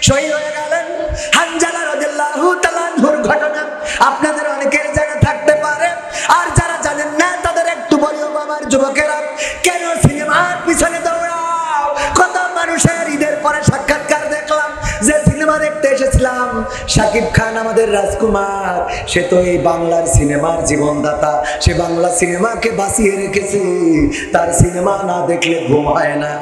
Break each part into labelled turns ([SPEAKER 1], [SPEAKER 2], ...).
[SPEAKER 1] শহীদ হয়ে গেলেন। হানজালা রাদিয়াল্লাহু তাআলা আনহুর ঘটনা আপনাদের অনেকের জানা থাকতে পারে, আর যারা জানেন না তাদের একটু বলিও আমার যুবকেরা, কেন সিনেমার পিছনে দৌড়াও? কত মানুষের ঈদের পরে সাক্ষাৎকার দেখলাম, যে সিনেমা দেখতে এসেছিলাম শাকিব খান আমাদের রাজকুমার, সে তো এই বাংলার সিনেমার জীবনদাতা, সে বাংলা সিনেমাকে বাঁচিয়ে রেখেছে, তার সিনেমা না দেখলে ঘুম হয় না।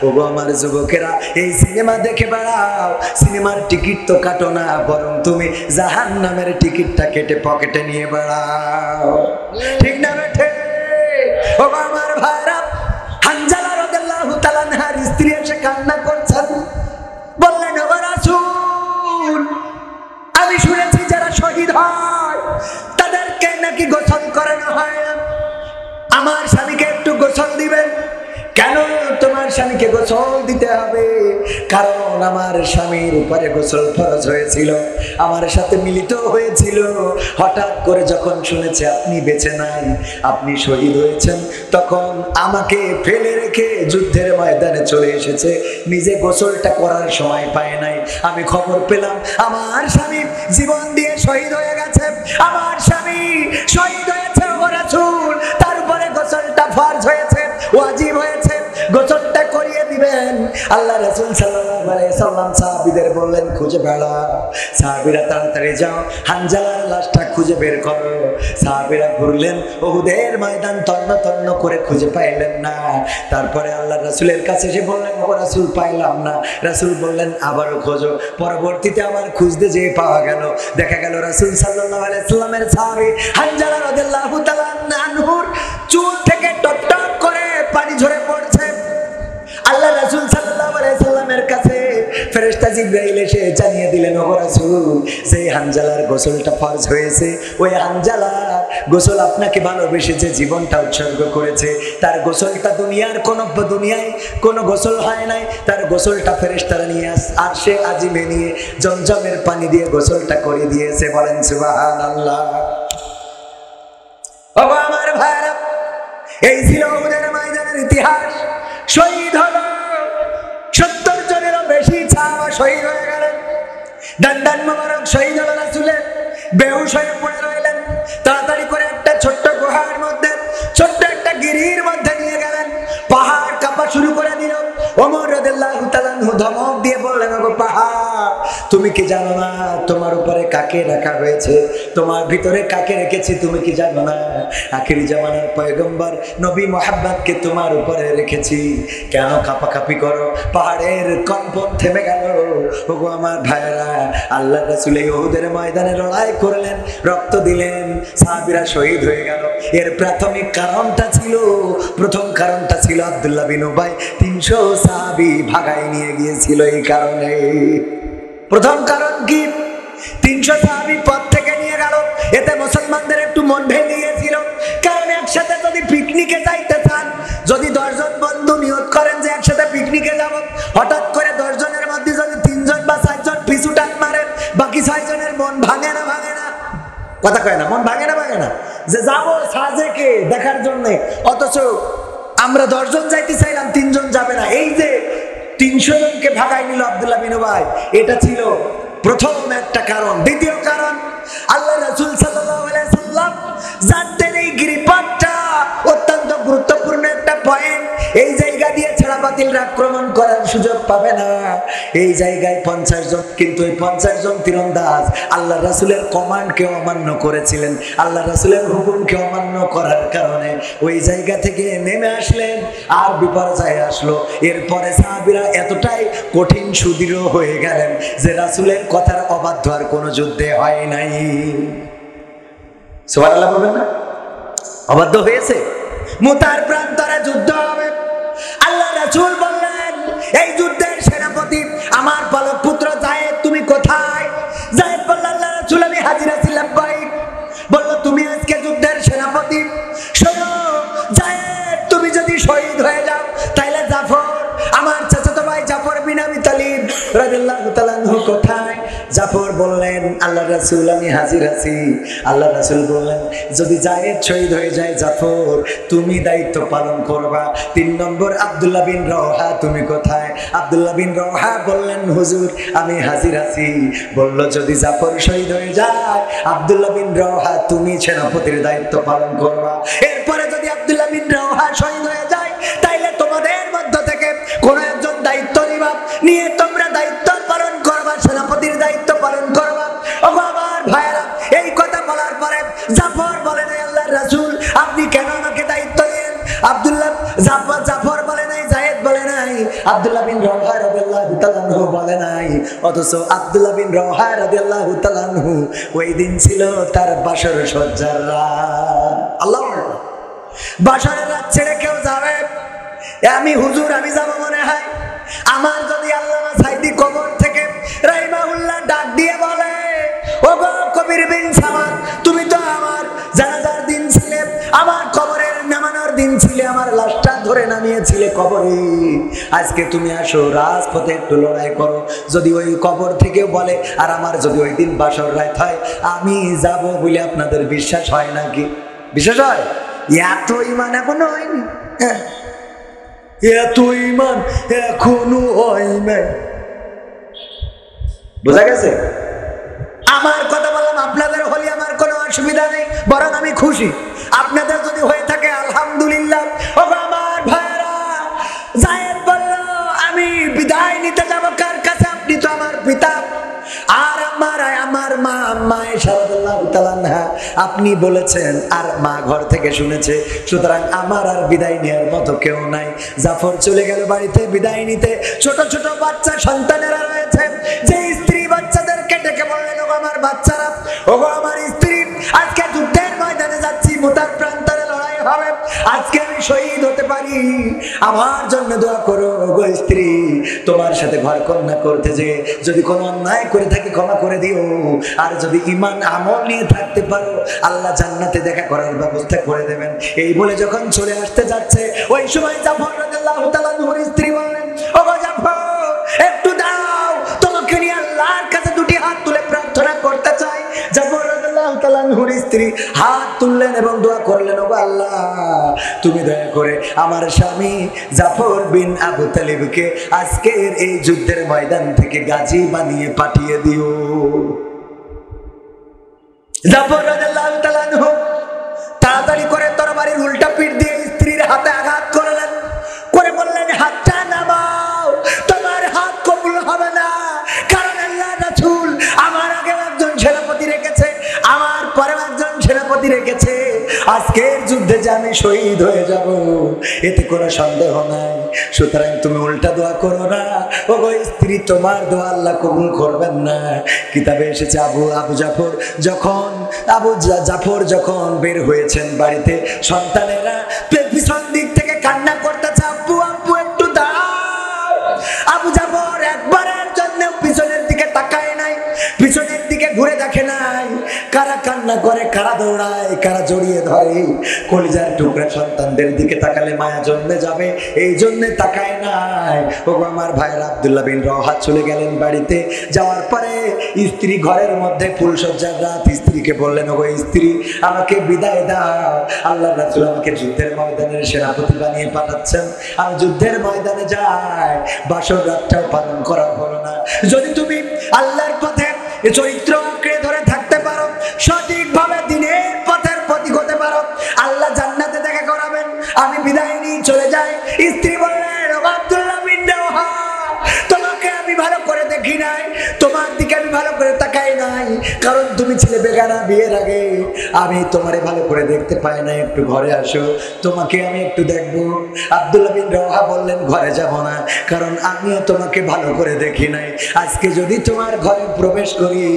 [SPEAKER 1] ওগো আমার যুবকেরা, এই সিনেমা দেখে বেড়াও, সিনেমার টিকিট তো কাটো না, বরং তুমি জাহান্নামের টিকিটটা কেটে পকেটে নিয়ে বেড়াও। ঠিক না বেঠে? ওগো আমার ভাইরা, হানজালা রাদিয়াল্লাহু তাআলা আনহার স্ত্রী এসে কান্না করছেন, বললেন ওগো রাসূল, আমি শুনেছি যারা শহীদ হয় তাদেরকে নাকি গোসল করানো হয় না, আমার স্বামীকে একটু গোসল দিবেন। কেন তোমার স্বামীকে গোসল দিতে হবে? কারণ আমার স্বামীর উপরে গোসল ফরজ হয়েছিল, আমার সাথে মিলিত হয়েছিল, হঠাৎ করে যখন শুনেছে আপনি বেঁচে নাই, আপনি শহীদ হয়েছেন, তখন আমাকে ফেলে রেখে যুদ্ধের ময়দানে চলে এসেছে, নিজে গোসলটা করার সময় পায় নাই। আমি খবর পেলাম আমার স্বামী জীবন দিয়ে শহীদ হয়ে গেছে, আমার স্বামী শহীদ হয়েছে ওগো রাসূল, তার উপরে গোসলটা ফরজ হয়েছে, ওয়াজিব হয়েছে, গোসলটা করিয়ে দিবেন। আল্লাহ রাসূল সাল্লাল্লাহু আলাইহি সাল্লাম সাহাবীদের বললেন, খুঁজে বেড়াও, সাহাবীরা তাড়াতাড়ি যাও, হানজালার লাশটা খুঁজে বের করো। সাহাবীরা ঘুরলেন, উহুদের ময়দান তন্ন তন্ন করে খুঁজে পাইলেন না। তারপরে আল্লাহ রাসূলের কাছে এসে বললেন, ও রাসূল পাইলাম না। রাসূল বললেন, আবারও খোঁজো। পরবর্তীতে আবার খুঁজতে যেয়ে পাওয়া গেল, দেখা গেল রাসূল সাল্লাল্লাহু আলাইহি সাল্লামের সাহাবী হানজালা রাদিয়াল্লাহু তাআলা আনহুর চুল থেকে টপ টপ করে পানি ঝরে পড়ছে। আল্লাহ রাসূল সাল্লাল্লাহু আলাইহি সাল্লামের কাছে ফেরেশতা জিবরাইল এসে জানিয়ে দিলেন, ওগো রাসূল, যে হানজালার গোসলটা ফরজ হয়েছে, ওই হানজালা গোসল আপনাকে ভালোবেসে যে জীবনটা উৎসর্গ করেছে, তার গোসলটা দুনিয়ায় কোনো গোসল হয় নাই, তার গোসলটা ফেরেশতারা নিয়ে আরশে আজিমে নিয়ে জমজমের পানি দিয়ে গোসলটা করে দিয়েছে। বলেন সুবহানাল্লাহ। ওগো আমার ভাইরা, এই ছিল উহুদের ময়দানের ইতিহাস। শহীদ হলো 70 জনেরও বেশি সাহাবা শহীদ হয়ে গেলেন। দান্দান মোবারক শহীদ হলো রাসূলের, বেহুশ হয়ে পড়ে রইলেন। তাড়াতাড়ি করে একটা ছোট্ট গুহার মধ্যে, ছোট্ট একটা গিরির মধ্যে নিয়ে গেলেন, পাহাড় কাঁপা শুরু করে দিল। ওমর রাদিয়াল্লাহু তাআলা আনহু ধমক দিয়ে বললেন, ওগো পাহাড়, তুমি কি জানো না তোমার উপরে কাকে রাখা হয়েছে, তোমার ভিতরে কাকে রেখেছি তুমি কি জানো না? আখিরি জামানার পয়গম্বর নবী মুহাম্মদকে তোমার উপরে রেখেছি, কেন কাঁপাকাঁপি করো? পাহাড়ের কম্পন থেমে গেল। ওগো আমার ভাইরা, আল্লাহ রাসূল উহুদের ময়দানে লড়াই করলেন, রক্ত দিলেন, সাহাবীরা শহীদ হয়ে গেল। এর প্রাথমিক কারণটা ছিল, প্রথম কারণটা ছিল আব্দুল্লাহ বিন উবাই 300 সাহাবী ভাগায় নিয়ে গিয়েছিল। এই কারণে প্রথম কারণ কি? 300 সাহাবী পথ থেকে নিয়ে গেল, এতে মুসলমানদের একটু মন ভেঙে গিয়েছিল। কারণ একসাথে যদি পিকনিকে যাইতে চান, যদি 10 জন বন্ধু নিয়ত করেন যে একসাথে পিকনিকে যাব, হঠাৎ করে 10 জনের মধ্যে যদি 3 জন বা 4 জন পিছু টান মারেন, বাকি 6 জনের মন ভাঙে না? কথা কয় না? মন ভাঙে না? যে যাবো সাজেকে দেখার জন্য, অথচ আমরা 10 জন যাইতে চাইলাম, 3 জন যাবে না। এই যে 300 জনকে ভাগাই নিল আব্দুল্লাহ বিন উবাই, এটা ছিল প্রথম একটা কারণ। দ্বিতীয় কারণ, আল্লাহ রাসূল সাল্লাল্লাহু আলাইহি সাল্লাম জানতেন এই গিরিপথটা অত্যন্ত গুরুত্বপূর্ণ একটা পয়েন্ট, এই জায়গা দিয়ে ছাড়া বাতিলরা আক্রমণ করার সুযোগ পাবে না। এই জায়গায় 50 জন, কিন্তু এই 50 জন তীরন্দাজ আল্লাহ রাসূলের কমান্ডকে অমান্য করেছিলেন, আল্লাহ রাসূলের হুকুমকে অমান্য করার কারণে ওই জায়গা থেকে নেমে আসলেন, আর বিপর্যয় আসলো। এরপরে সাহাবীরা এতটাই কঠিন সুদৃঢ় হয়ে গেলেন যে রাসূলের কথার অবাধ্য আর কোনো যুদ্ধে হয় নাই। সুবহানাল্লাহ বলবেন না? অবাধ্য হয়েছে, মুতার প্রান্তরে যুদ্ধ হবে। আল্লাহ রাসূল বললেন, এই যুদ্ধের সেনাপতি আমার পালক পুত্র যায়েদ, তুমি কোথায়? যায়েদ বলল, আল্লাহ রাসূল আমি হাজির আছি, লাব্বাইক। বলল, তুমি আজকে যুদ্ধের সেনাপতি। শোনো যায়েদ, তুমি যদি শহীদ হয়ে যাও তাহলে জাফর, আমার চাচাতো ভাই জাফর বিন আবি তালিব রাদিয়াল্লাহু তাআলা আনহু কোথায়? জাফর বললেন আল্লাহ রাসূল আমি হাজির আছি। আল্লাহ রাসূল বললেন যদি জায়েদ শহীদ হয়ে যায় জাফর তুমি দায়িত্ব পালন করবা। 3 নম্বর আব্দুল্লাহ বিন রওহা তুমি কোথায়? আব্দুল্লাহ বিন রওহা বললেন হুজুর আমি হাজির আছি। বলল যদি জাফর শহীদ হয়ে যায় আব্দুল্লাহ বিন রওহা তুমি সেনাপতির দায়িত্ব পালন করবা। এরপরে যদি আব্দুল্লাহ বিন রওহা শহীদ হয়ে যায় তাইলে তোমাদের মধ্য থেকে কোন একজন দায়িত্ব নিবা, নিয়ে তোমরা দায়িত্ব পালন করবা, সেনাপতির দায়িত্ব পালন করবা। ও আমার ভাইরা এই কথা বলার পরে জাফর বলেন আল্লাহর রাসূল আপনি কেন আমাকে দায়িত্ব দেন? আব্দুল্লাহ জাফর বলে নাই, জায়েদ বলে নাই, আব্দুল্লাহ বিন রওহা রাদিয়াল্লাহু তাআলা আনহু বলে নাই। অথচ আব্দুল্লাহ বিন রওহা রাদিয়াল্লাহু তাআলা আনহু ওই দিন ছিল তার বাসর সজ্জার রাত। আল্লাহু আকবার। বাসরের রাত ছেড়ে কেউ যাবে? আমি হুজুর আমি যাব মনে হয়। আমার যদি আল্লামা সাইদি কবর থেকে রাহিমাহুল্লাহ ডাক দিয়ে বলে ও গো কবির বিন সামাদ তুমি তো আমার জানাজার দিন ছিলে, আমার কবরের নামানোর দিন ছিলে, আমার লাশটা ধরে নামিয়েছিলে কবরে, আজকে তুমি আসো রাজপথে একটু লড়াই করো। যদি ওই কবর থেকে বলে আর আমার যদি ওই দিন বাসর রাত হয় আমি যাব বলে আপনাদের বিশ্বাস হয় নাকি? বিশ্বাস হয়? এত ইমান এখনো হয়নি, এত ইমান এখনো হয় নাই। বোঝা গেছে? আমার কথা বললাম আপনাদের হলে আমার কোনো অসুবিধা নেই, বরং আমি খুশি। আপনাদের যদি হয়ে থাকে আলহামদুলিল্লাহ। ও আমার ভাইরা জায়েদ বলল আমি বিদায় নিতে যাব কার কাছে? আপনি তো আমার পিতা আর আমার মা আম্মা আয়েশা রাদিয়াল্লাহু তাআলা আনহা আপনি বলেছেন আর মা ঘর থেকে শুনেছে, সুতরাং আমার আর বিদায় নেওয়ার মতো কেউ নাই। জাফর চলে গেল বাড়িতে বিদায় নিতে। ছোট ছোট বাচ্চা সন্তানেরা রয়েছে, যে স্ত্রী বাচ্চাদেরকে ডেকে বললেন ওগো আমার বাচ্চারা, ওগো আমার স্ত্রী আজকে যুদ্ধের ময়দানে যাচ্ছি, মুতার প্রান্তরে লড়াই হবে, আজকে আমি শহীদ হতে পারি, আমার জন্য দোয়া করো। ওগো স্ত্রী তোমার সাথে ঘর কন্যা করতে যে যদি কোনো অন্যায় করে থাকি ক্ষমা করে দিও, আর যদি ঈমান আমল নিয়ে থাকতে পারো আল্লাহ জান্নাতে দেখা করার ব্যবস্থা করে দেবেন। এই বলে যখন চলে আসতে যাচ্ছে ওই সময় জাফর রাদিয়াল্লাহু তাআলা আনহুর স্ত্রী বললেন ওগো জাফর একটু দাও, তোমাকে নিয়ে আল্লাহর কাছে দুটি হাত তুলে প্রার্থনা করতে চাই। জাফর রাদিয়াল্লাহু তাআলা আনহুর স্ত্রী হাত তুললেন এবং দোয়া করলেন ওগো আল্লাহ তুমি দয়া করে আমার স্বামী জাফর বিন আবু তালিবকে আজকের এই যুদ্ধের ময়দান থেকে গাজী বানিয়ে পাঠিয়ে দিও। জাফর রাদিয়াল্লাহু তাআলা আনহু তাড়াতাড়ি করে তরবারির উল্টা পিঠ দিয়ে স্ত্রীর হাতে আঘাত করলেন, করে বললেন হাতটা নামাও, তোমার হাত কবুল হবে না, কারণ আল্লাহ রাসূল আমার আগে একজন সেনাপতি রেখেছে, আমার পরে একজন সেনাপতি রেখেছে, আজকের যুদ্ধে যে আমি শহীদ হয়ে যাব এতে কোনো সন্দেহ নাই, সুতরাং তুমি উল্টা দোয়া করো না। ওগো স্ত্রী তোমার দোয়া আল্লাহ কবুল করবেন না। কিতাবে এসেছে আবু জাফর যখন বের হয়েছেন বাড়িতে সন্তানেরা পিছন দিক থেকে কান্না করতেছে আব্বু আব্বু একটু দাও। আবু জাফর একবারের জন্য পিছনের দিকে তাকায় নাই, পিছনের দিকে ঘুরে দেখে নাই, কারা কান্না করে, কারা দৌড়ায়, কারা জড়িয়ে ধরে, কলিজার টুকরা সন্তানদের দিকে তাকালে মায়া জন্মে যাবে এই জন্য তাকায় নাই। ওগো আমার ভাইরা আব্দুল্লাহ বিন রওহা চলে গেলেন বাড়িতে। যাওয়ার পরে স্ত্রী ঘরের মধ্যে ফুলসজ্জার রাত, স্ত্রীকে বললেন ওগো স্ত্রী আমাকে বিদায় দাও, আল্লাহ রাসূল আমাকে যুদ্ধের ময়দানের সেনাপতি বানিয়ে পাঠাচ্ছেন, আমি যুদ্ধের ময়দানে যাই, বাসর রাতটাও পালন করা হলো না। যদি তুমি আল্লাহর পথে চরিত্র আঁকড়ে ধরে থাকতে পারো, সঠিকভাবে দিনের পথের প্রতীক হতে পারো, আল্লাহ জান্নাতে দেখা করাবেন, আমি বিদায় নিয়ে চলে যাই। স্ত্রী বললেন ওগো আব্দুল্লাহ বিন রওহা তোমাকে আমি ভালো করে দেখি নাই, তোমার দিকে আমি ভালো করে তাকাই নাই, কারণ তুমি ছিলে বেগানা বিয়ের আগে, আমি তোমারে ভালো করে দেখতে পাই না, একটু ঘরে আসো তোমাকে আমি একটু দেখবো। আব্দুল্লাহ বিন রওহা বললেন ঘরে যাব না, কারণ আমিও তোমাকে ভালো করে দেখি নাই, আজকে যদি তোমার ঘরে প্রবেশ করি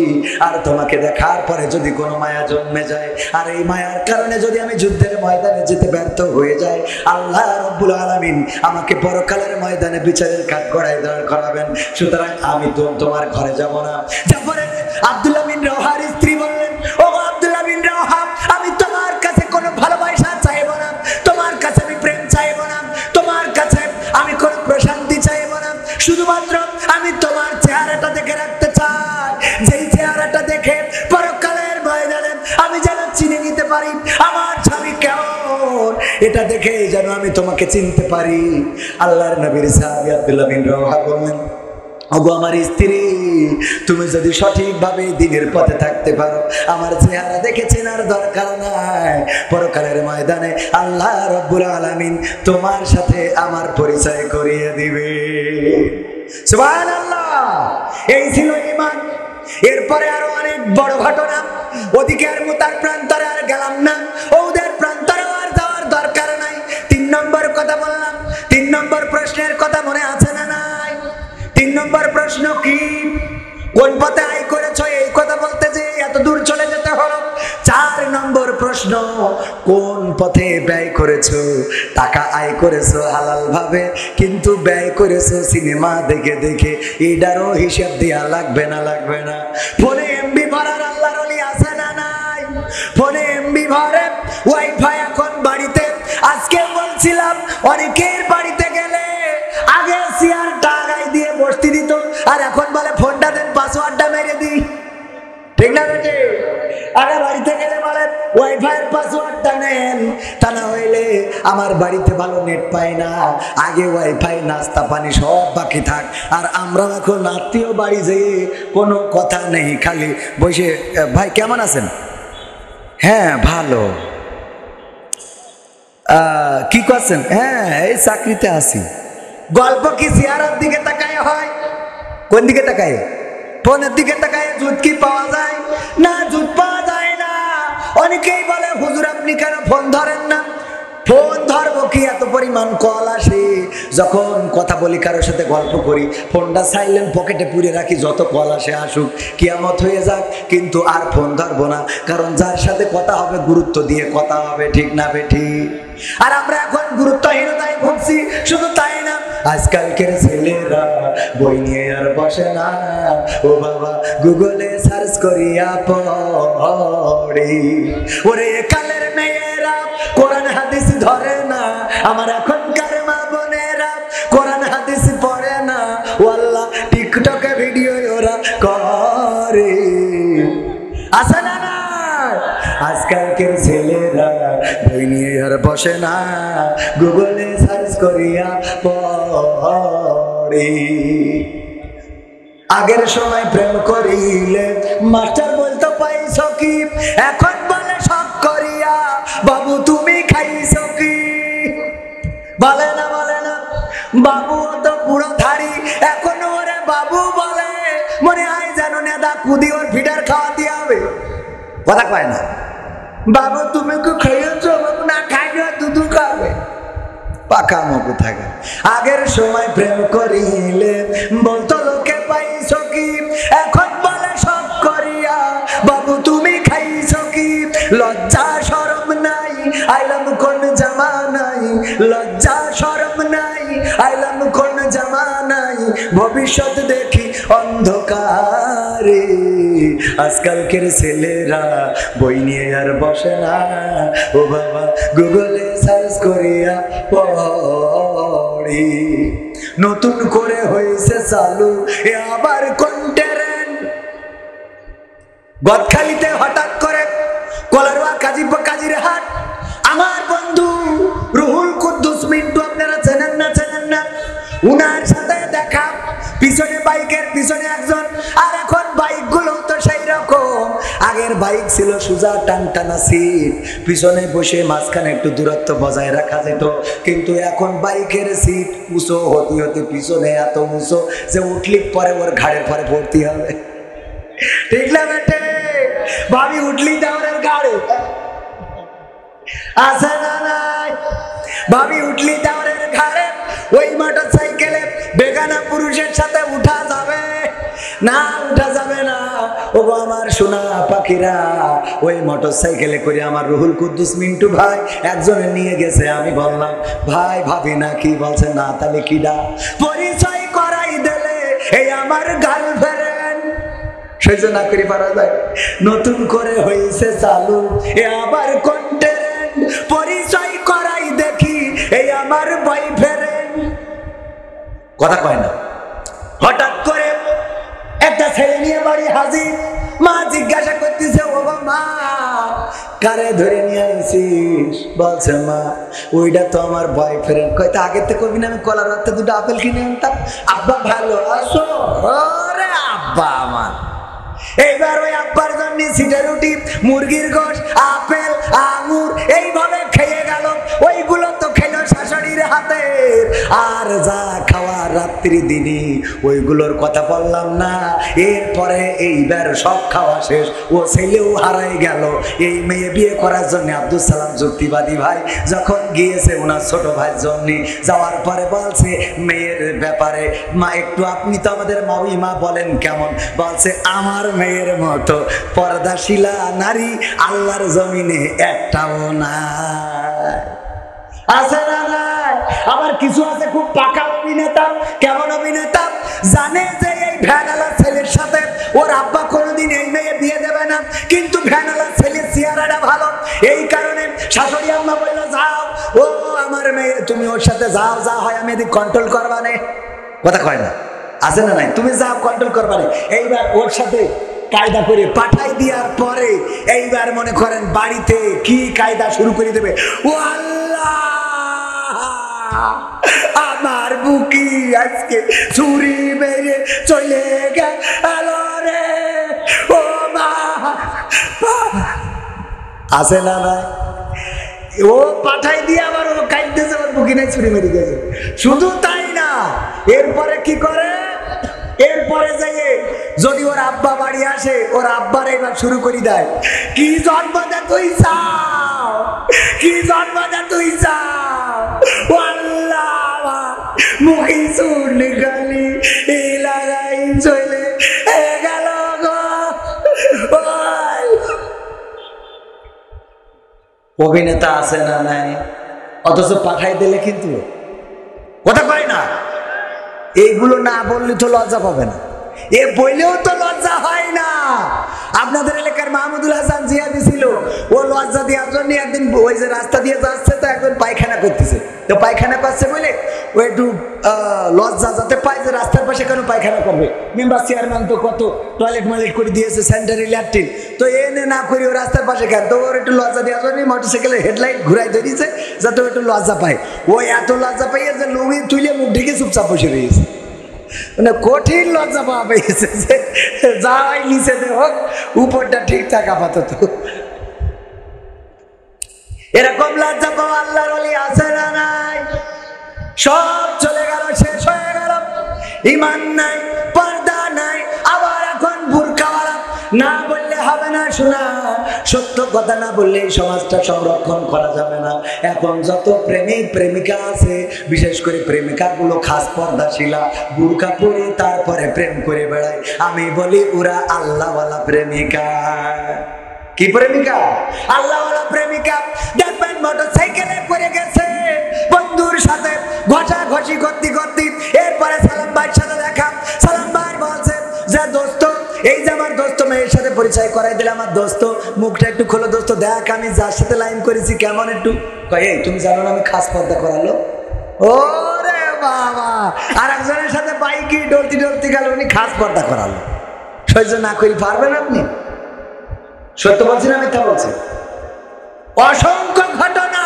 [SPEAKER 1] আর তোমাকে দেখার পরে যদি কোনো মায়া জন্মে যায় আর এই মায়ার কারণে যদি আমি যুদ্ধের ময়দানে যেতে ব্যর্থ হয়ে যাই, আল্লাহ রাব্বুল আলামিন আমাকে পরকালের ময়দানে বিচারের কাঠ গড়ায় দাঁড় করাবেন, সুতরাং আমি তো তোমার ঘরে যাব না। জাফরের আব্দুল্লাহ বিন রওহার স্ত্রী বললেন ওগো আব্দুল্লাহ বিন রওহা আমি তোমার কাছে কোনো ভালোবাসা চাইবো না, তোমার কাছে আমি প্রেম চাইবো না, তোমার কাছে আমি কোনো প্রশান্তি চাইবো না, শুধুমাত্র আমি তোমার চেহারাটা দেখে রাখতে চাই, যে এটা দেখে যেন আমি তোমাকে চিনতে পারি। আল্লাহর নবীর সাহাবী আব্দুল্লাহ বিন রাওহা বললেন, ওগো আমার স্ত্রী, তুমি যদি সঠিকভাবে দিনের পথে থাকতে পারো, আমার চেহারা দেখে চেনার দরকার নাই। পরকালের ময়দানে আল্লাহ রাব্বুল আলামিন তোমার সাথে আমার পরিচয় করিয়ে দিবে। সুবহানাল্লাহ। এই ছিল ঈমান। এরপরে আরো অনেক বড় ঘটনা। ওদিকে আর মুতার প্রান্তরে আর গেলাম না, ওদের প্রান্তরে আর যাওয়ার দরকার নাই। 3 নম্বর কথা বললাম। 3 নম্বর প্রশ্নের কথা মনে আছে না নাই? 3 নম্বর প্রশ্ন কি? কোন পথে আয় করেছো? এই কথা বলতে যে এত দূর চলে যেতে হলো। 4 নম্বর প্রশ্ন, কোন পথে ব্যয় করেছো? টাকা আয় করেছো হালাল ভাবে, কিন্তু ব্যয় করেছো সিনেমা দেখে দেখে। এটারও হিসাব দেয়া লাগবে না? লাগবে না? ফোনে এমবি ভরার আল্লাহর ওলি আছে না নাই? ফোনে এমবি ভরে, ওয়াইফাই এখন বাড়িতে। আজকে বলছিলাম অনেকের বাড়িতে গেলে আগে চেয়ারটা আগায় দিয়ে বসতে দিত, আর এখন বলে ফোনটা দেন, পাসওয়ার্ডটা মেরে দিই। ঠিক না বেটে? আগে বাড়িতে গেলে বলে ওয়াইফাইয়ের পাসওয়ার্ডটা নেন, তা না হইলে আমার বাড়িতে ভালো নেট পাই না। আগে ওয়াইফাই, নাস্তা পানি সব বাকি থাক। আর আমরা এখন আত্মীয় বাড়ি যেয়ে কোনো কথা নেই, খালি বসে ভাই কেমন আছেন? হ্যাঁ ভালো। কি করছেন? হ্যাঁ এই চাকরিতে আছি। গল্প কি চেহারার দিকে তাকায় হয়? কোন দিকে তাকায়? ফোনের দিকে তাকায় জুত কি পাওয়া যায়? না, জুত পাওয়া যায় না। অনেকেই বলে হুজুর আপনি কেন ফোন ধরেন না? ফোন ধরবো কি, এত পরিমাণ কল আসে। যখন কথা বলি কারোর সাথে গল্প করি, ফোনটা সাইলেন্ট পকেটে পুরে রাখি, যত কল আসে আসুক, কিয়ামত হয়ে যাক, কিন্তু আর ফোন ধরবো না। কারণ যার সাথে কথা হবে গুরুত্ব দিয়ে কথা হবে। ঠিক না বেঠি? আর আমরা এখন গুরুত্বহীনতায় ভুগছি। শুধু তাই না, আজকালকের ছেলেরা বই নিয়ে আর বসে না, ও বাবা গুগলে সার্চ করিয়া পড়ে। ওরে কালের মেয়েরা কোরআন হাদিস ধরে না, আমার এখনকার মা বোনেরা কোরআন হাদিস পড়ে না। ওয়াল্লাহ টিকটকে ভিডিও ওরা করে। আছে না না? আজকালকের ছেলেরা বই নিয়ে আর বসে না, গুগলে সার্চ করিয়া পড়ে। আগের সময় প্রেম করিলে মাস্টার বলতো পাইছো কি, এখন বলে শখ করিয়া বাবু তুমি খাইছো কি। বলে না? বলে না? বাবু তো পুরো ধারি, এখন ওরে বাবু বলে, মনে হয় যেন নেদা কুদি ওর ফিডার খাওয়াতে হবে। কথা কয় না? বাবু তুমি কি খাইয়েছো? বাবু না খাইলে দুধু খাবে। পাকা মগু থাকে। আগের সময় প্রেম করিলে বলতো লোকে পাইছো কি, এখন বলে সব করিয়া বাবু তুমি খাইছো কি। লজ্জা শরম নাই, আইলাম কোন জামানাই। লজ্জা শরম নাই, আইলাম কোন জামানাই। ভবিষ্যৎ দেখি অন্ধকারে। আজকালকের ছেলেরা বই নিয়ে আর বসে না, ও বাবা গুগলে সার্চ করিয়া পড়ে। নতুন করে হয়েছে চালু এ আবার কন্টেন্ট। গদখালিতে হঠাৎ করে কলারোয়া কাজীর হাট, আমার বন্ধু রুহুল কুদ্দুস মিন্টু, আপনারা চেনেন না? চেনেন না? উনার সাথে দেখা, পিছনে বাইকের পিছনে একজন। আর এখন বাইকগুলো তো সেই রকম। আগের বাইক ছিল সোজা টানটানা সিট, পিছনে বসে মাঝখানে একটু দূরত্ব বজায় রাখা যেত। কিন্তু এখন বাইকের সিট উঁচু হতে হতে পিছনে এত উঁচু যে উঠলি পরে ওর ঘাড়ের পরে ভর্তি হবে। ঠিক না বেটে? ভাবি উঠলি দেওয়ার ঘাড়ে আছে না নাই? ভাবি উঠলি দেওয়ার ঘাড়ে। ওই মোটর সাইকেলে বেগানা পুরুষের সাথে উঠা যাবে না? উঠা যাবে না। ও আমার সোনা পাখিরা, ওই মোটর সাইকেলে করে আমার রুহুল কুদ্দুস মিন্টু ভাই একজনে নিয়ে গেছে। আমি বললাম ভাই ভাবি না? কি বলছে না? তাহলে কিডা? পরিচয় করাই দিলে এই আমার গার্লফ্রেন্ড। সহ্য না করি পারা যায়? নতুন করে হয়েছে চালু এ আবার কন্টেন্ট। পরিচয় করাই দেখি এই আমার বয়ফ্রেন্ড। কথা কয় না? হঠাৎ করে একটা ছেলে নিয়ে বাড়ি হাজির। মা জিজ্ঞাসা করতেছে, ও মা কারে ধরে নিয়ে আইছিস? বলছে মা ওইটা তো আমার বয়ফ্রেন্ড। কইতে আগের থেকে কবি না আমি কলার রাতে দুটো আপেল কিনে আনতাম। আব্বা ভালো আছো? ওরে আব্বা আমার। এইবার ওই আব্বার জন্য সিটা রুটি, মুরগির গোশ, আপেল, আঙুর এইভাবে খেয়ে গেল। ওইগুলো তো খেলো শাশুড়ির হাতে। আর যা খাওয়া রাত্রি দিনই ওইগুলোর কথা বললাম না। এরপরে এইবার সব খাওয়া শেষ, ও ছেলেও হারাই গেল। এই মেয়ে বিয়ে করার জন্য আব্দুল সালাম যুক্তিবাদী ভাই যখন গিয়েছে ওনার ছোট ভাইয়ের জন্য, যাওয়ার পরে বলছে মেয়ের ব্যাপারে, মা একটু আপনি তো আমাদের মা বলেন কেমন? বলছে আমার মেয়ের মতো পর্দাশীলা নারী আল্লাহর জমিনে একটাও নাই। আছে না নাই? আবার কিছু আছে খুব পাকা অভিনেতা। কেমন অভিনেতা? জানে যে এই ভ্যানালা ছেলের সাথে ওর আব্বা কোনোদিন এই মেয়ে বিয়ে দেবে না, কিন্তু ভ্যানালা ছেলের চেহারাটা ভালো, এই কারণে শাশুড়ি আম্মা বললো যাও ও আমার মেয়ে, তুমি ওর সাথে যাও, যা হয় আমি এদিক কন্ট্রোল করবা না। কথা কয় না? আছে না নাই? তুমি যাও কন্ট্রোল করবা না। এইবার ওর সাথে কায়দা করে পাঠাই দেওয়ার পরে এইবার মনে করেন বাড়িতে কি কায়দা শুরু করে দেবে। ও আল্লাহ, আমার বুকি আজকে ছুরি মেরে চলে গেল রে। ও মা, আছে না নাই? ও পাঠাই দিয়ে আবার ও কাইতেছে, ওর বুকি নাই ছুরি মেরে গেছে। শুধু তাই না, এরপরে কি করে? এরপরে যাইয়ে যদি ওর আব্বা বাড়ি আসে, ওর আব্বার এবার শুরু করে দেয়, কি জন্ম দে তুই চাও, কি জন্ম দে তুই চাও। আল্লাহ, মুখে চুর নিকালি লাগাই চলে গেল গো। অভিনেতা আছে না নাই? অথচ পাঠাই দিলে কিন্তু কথা পাই না। এইগুলো না বললে তো লজ্জা পাবে না, এ বইলেও তো লজ্জা হয় না। আপনাদের এলাকার মাহমুদুল হাসান জিয়াদি ছিল, ও লজ্জা দেওয়ার জন্য একদিন ওই যে রাস্তা দিয়ে যাচ্ছে, তো একজন পায়খানা করতেছে, তো পায়খানা করছে বলে ও একটু লজ্জা যাতে পায় যে রাস্তার পাশে কেন পায়খানা করবে। মেম্বার চেয়ারম্যান তো কত টয়লেট মালিট করে দিয়েছে, স্যানিটারি ল্যাট্রিন, তো এনে না করি ও রাস্তার পাশে কেন, তো ওর একটু লজ্জা দেওয়ার জন্য মোটরসাইকেলের হেডলাইট ঘুরাই ধরিয়েছে যাতে ও একটু লজ্জা পায়। ও এত লজ্জা পাইয়ে যে লুঙ্গি তুলে মুখ ঢেকে চুপচাপ বসে রয়েছে। মানে কঠিন লজ্জা পাওয়া পেয়েছে যে যাই নিচে হোক উপরটা ঠিকঠাক আপাতত। এরকম লজ্জা পাওয়া আল্লাহর ওলি আছে না নাই? সব চলে গেল, শেষ হয়ে গেল। ঈমান নাই, পর্দা নাই, আবার এখন বুরকাওয়ালা। না বললে হবে না শোনা, সত্য কথা না বললে এই সমাজটা সংরক্ষণ করা যাবে না। এখন যত প্রেমিক প্রেমিকা আছে, বিশেষ করে প্রেমিকা গুলো খাস পর্দাশীলা, বুরকা পরে তারপরে প্রেম করে বেড়ায়। আমি বলি ওরা আল্লাহওয়ালা প্রেমিকা। কি প্রেমিকা? আল্লাহওয়ালা প্রেমিকা। দেখবেন মোটরসাইকেলে করে গেছে বন্ধুর সাথে ঘষাঘষি করতে করতে, এরপরে সালাম ভাইয়ের সাথে দেখা, সালাম ভাই বলছে যে দোস্ত, এই যে আমার দোস্ত মেয়ের সাথে পরিচয় করাই দিলে, আমার দোস্ত মুখটা একটু খোলো দোস্ত, দেখ আমি যার সাথে লাইন করেছি কেমন একটু। এই তুমি জানো না আমি খাস পর্দা করালো। ওরে বাবা, আর একজনের সাথে বাইকে ডলতি ডলতি গেল, উনি খাস পর্দা করালো। সহ্য না করি পারবেন আপনি? সত্য বলছি না মিথ্যা বলছি? অসংখ্য ঘটনা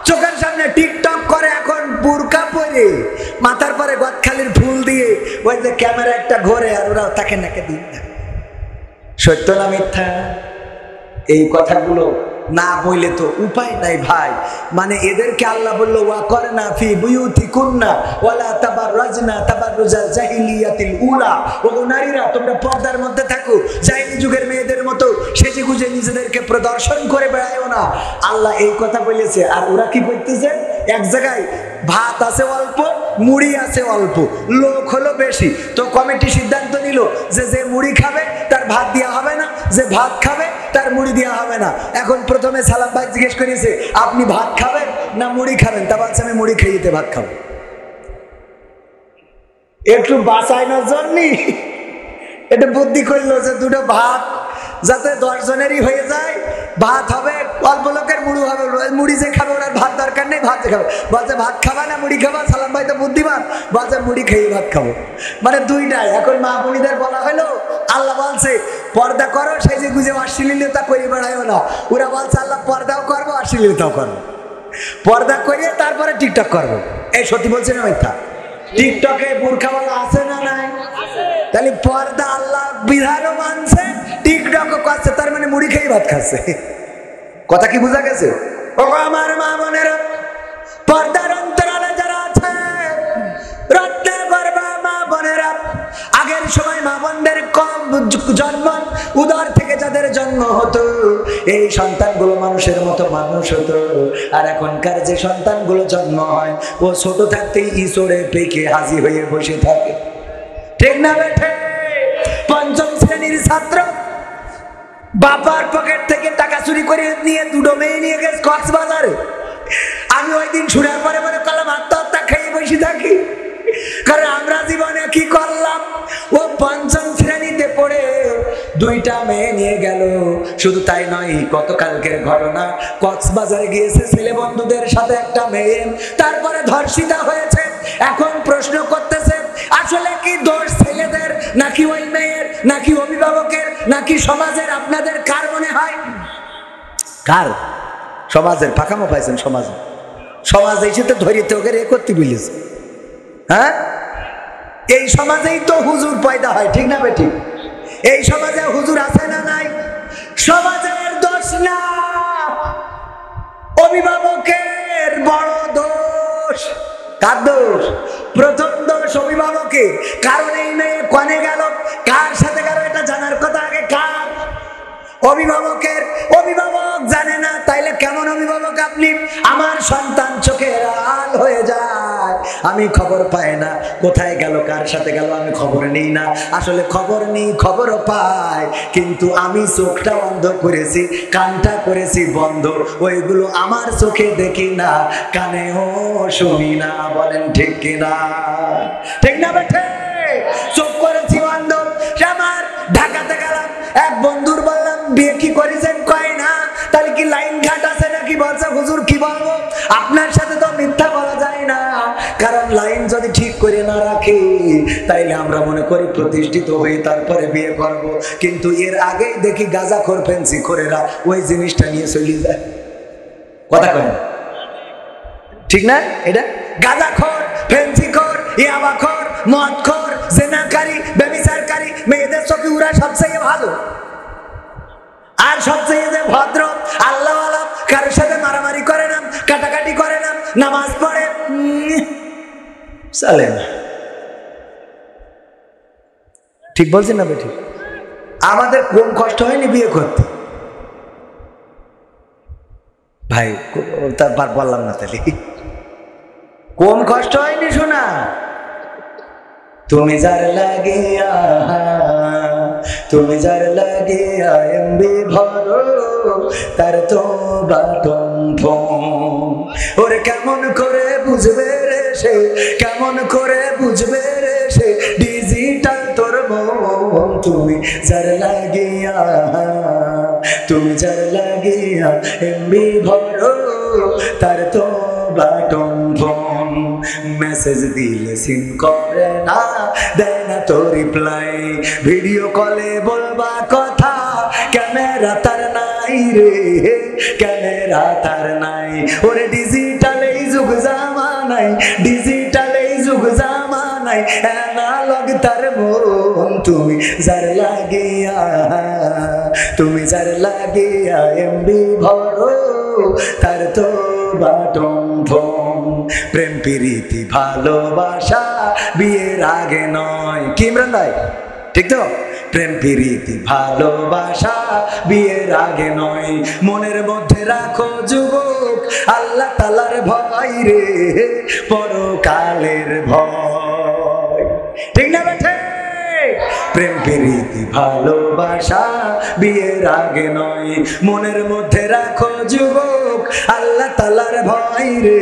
[SPEAKER 1] চোখের সামনে। টিকটক করে এখন বুরকা পরে, মাথার পরে গদখালির ফুল দিয়ে, ওই যে ক্যামেরা একটা ঘোরে আর ওরা তাকে নাকে দিন। সত্য না মিথ্যা? এই কথাগুলো না বললে তো উপায় নাই ভাই। মানে এদেরকে আল্লাহ বললো ওয়া করনা ফি বুয়ুতিকুন্না ওয়ালা তাবাররাজনা তাবাররুজাল জাহিলিয়াতিল উলা। ও নারীরা তোমরা পর্দার মধ্যে থাকো, জাহিলি যুগের মেয়েদের মতো সেজে গুজে নিজেদেরকে প্রদর্শন করে বেড়ায়ও না। আল্লাহ এই কথা বলেছে। আর ওরা কি করতেছে? এক জায়গায় ভাত আছে অল্প, মুড়ি আছে অল্প, লোক হলো বেশি, তো কমিটি সিদ্ধান্ত নিল যে যে মুড়ি খাবে তার ভাত দেওয়া হবে না, যে ভাত খাবে তার মুড়ি দেওয়া হবে না। এখন প্রথমে সালাম ভাই জিজ্ঞেস করেছে আপনি ভাত খাবেন না মুড়ি খাবেন? তা বলছে আমি মুড়ি খাইতে ভাত খাবো। একটু বাঁচানোর জন্য এটা বুদ্ধি করলো যে দুটো ভাত যাতে 10 জনেরই হয়ে যায়, ভাত হবে অল্প লোকের মুড়ি হবে, মুড়ি যে খাবে ওনার ভাত দরকার নেই, ভাত খাবে। বলছে ভাত খাবা না মুড়ি খাবা? সালাম ভাই তো বুদ্ধিমান, বলছে মুড়ি খেয়ে ভাত খাবো। মানে দুইটাই। এখন মা বোনীদের বলা হলো, আল্লাহ বলছে পর্দা করো, সেই যে গুজে অশ্লীলতা করে বেড়াইও না। ওরা বলছে আল্লাহ পর্দাও করবো অশ্লীলতাও করবো, পর্দা করিয়ে তারপরে টিকটক করবো। এই সত্যি বলছে না মিথ্যা? টিকটকে বোরখাওয়ালা আছে না নাই? তাহলে পর্দা আল্লাহ বিধানও মানছে, টিকটকও করছে, তার মানে মুড়ি খেয়ে ভাত খাচ্ছে। কথা কি বোঝা গেছে? ও আমার মা বোনেরা, পর্দার অন্তরালে যারা আছে, রত্নে গর্ভা মা বোনেরা, আগের সময় মা বোনদের কম জন্ম, উদর থেকে যাদের জন্ম হতো, এই সন্তানগুলো মানুষের মতো মানুষ হতো। আর এখনকার যে সন্তানগুলো জন্ম হয়, ও ছোট থাকতেই ইঁচড়ে পেকে হাজি হয়ে বসে থাকে। ঠিক না বেঠে? পঞ্চম শ্রেণীর ছাত্র বাবার পকেট থেকে টাকা চুরি করে নিয়ে দুটো মেয়ে নিয়ে গেছে কক্সবাজারে। আমি ওই দিন শুনার পরে মনে করলাম আত্মহত্যা খেয়ে বসে থাকি, কারণ আমরা জীবনে কি করলাম। ও পঞ্চম শ্রেণীতে পড়ে দুইটা মেয়ে নিয়ে গেল। শুধু তাই নয়, গতকালকের ঘটনা, কক্সবাজারে গিয়েছে ছেলে বন্ধুদের সাথে একটা মেয়ে, তারপরে ধর্ষিতা হয়েছে। এখন প্রশ্ন করতেছে, আসলে কি দোষ ছেলেদের নাকি ওই মেয়ের, নাকি অভিভাবকের, নাকি সমাজের? আপনাদের কার মনে হয়? কার? সমাজের। ফাঁকামো পাইছেন সমাজে? সমাজ এসে তো ধরিতে ওকে রে করতে বলিস। হ্যাঁ, এই সমাজেই তো হুজুর পয়দা হয়, ঠিক না বেটি? এই সমাজে হুজুর আছে না নাই? সমাজের দোষ না, অভিভাবকের বড় দোষ। কার দোষ? প্রথম দোষ অভিভাবকের। কারণ এই মেয়ে কনে গেল, কার সাথে গেল, এটা জানার কথা আগে কার? অভিভাবকের। অভিভাবক জানে না, তাইলে কেমন অভিভাবক আপনি? আমার সন্তান চোখের আল হয়ে যায়, আমি খবর পাই না, কোথায় গেল, কার সাথে গেল, আমি খবর নিই না। আসলে খবর নিই, খবরও পাই, কিন্তু আমি চোখটা বন্ধ করেছি, কানটা করেছি বন্ধ। ওইগুলো আমার চোখে দেখি না, কানেও শুনি না। বলেন ঠিক কিনা? ঠিক না বেঠে? চোখ করেছি বন্ধ। আমার ঢাকাতে গেলাম, এক বন্ধুর বললাম বিয়ে কি করেছেন? কয় না। তাহলে কি লাইন ঘাট আছে নাকি? বলছে হুজুর কি বলবো, আপনার সাথে তো মিথ্যা বলা যায় না, কারণ লাইন যদি ঠিক করে না রাখি তাইলে আমরা মনে করি প্রতিষ্ঠিত হয়ে তারপরে বিয়ে করব, কিন্তু এর আগেই দেখি গাঁজাখোর ফেন্সিখোরেরা ওই জিনিসটা নিয়ে চলে যায়। কথা কয় না? ঠিক না? এটা গাঁজাখোর, ফেন্সিখোর, ইয়াবাখোর, মদখোর, জেনাকারী, ব্যভিচারকারী মেয়েদের চোখে ওরা সবচেয়ে ভালো, আর সবচেয়ে যে ভদ্র, আল্লাহওয়ালা, কারোর সাথে মারামারি করে না, কাটাকাটি করে না, নামাজ পড়ে চলে না। ঠিক বলছেন না বেঠিক? আমাদের কম কষ্ট হয়নি বিয়ে করতে ভাই, তারপর বললাম না, তাহলে কম কষ্ট হয়নি শোনা। তুমি যার লাগিয়া, তুমি যার লাগিয়া এমবি ভরো, তার তো বাটন ফোন। ওরে কেমন করে বুঝবে রে সে, কেমন করে বুঝবে রে সে, ডিজিটাল তোর মন। তুমি যার লাগিয়া, তুমি যার লাগিয়া এমবি ভরো, তার তো বাটন ফোন। মেসেজ দিলে সিন করে না, দেয় না তো রিপ্লাই, ভিডিও কলে বলবা কথা, ক্যামেরা তার নাই রে, ক্যামেরা তার নাই। ওরে ডিজিটাল এই যুগ জামানাই, ডিজিটাল এই যুগ জামানাই, অ্যানালগ তার মন। তুমি যার লাগিয়া, তুমি যার লাগিয়া এমবি ভরো, তার তো বাটন ফোন। প্রেম প্রীতি ভালোবাসা বিয়ের আগে নয়। কি ইমরান ভাই, ঠিক তো? প্রেম প্রীতি ভালোবাসা বিয়ের আগে নয়। মনের মধ্যে রাখো যুবক আল্লাহ তাআলার ভয় রে, পরকালের ভয়। ঠিক না বেঠে? প্রেম প্রীতি ভালোবাসা বিয়ের আগে নয়। মনের মধ্যে রাখো যুবক আল্লাহ তাআলার ভয় রে,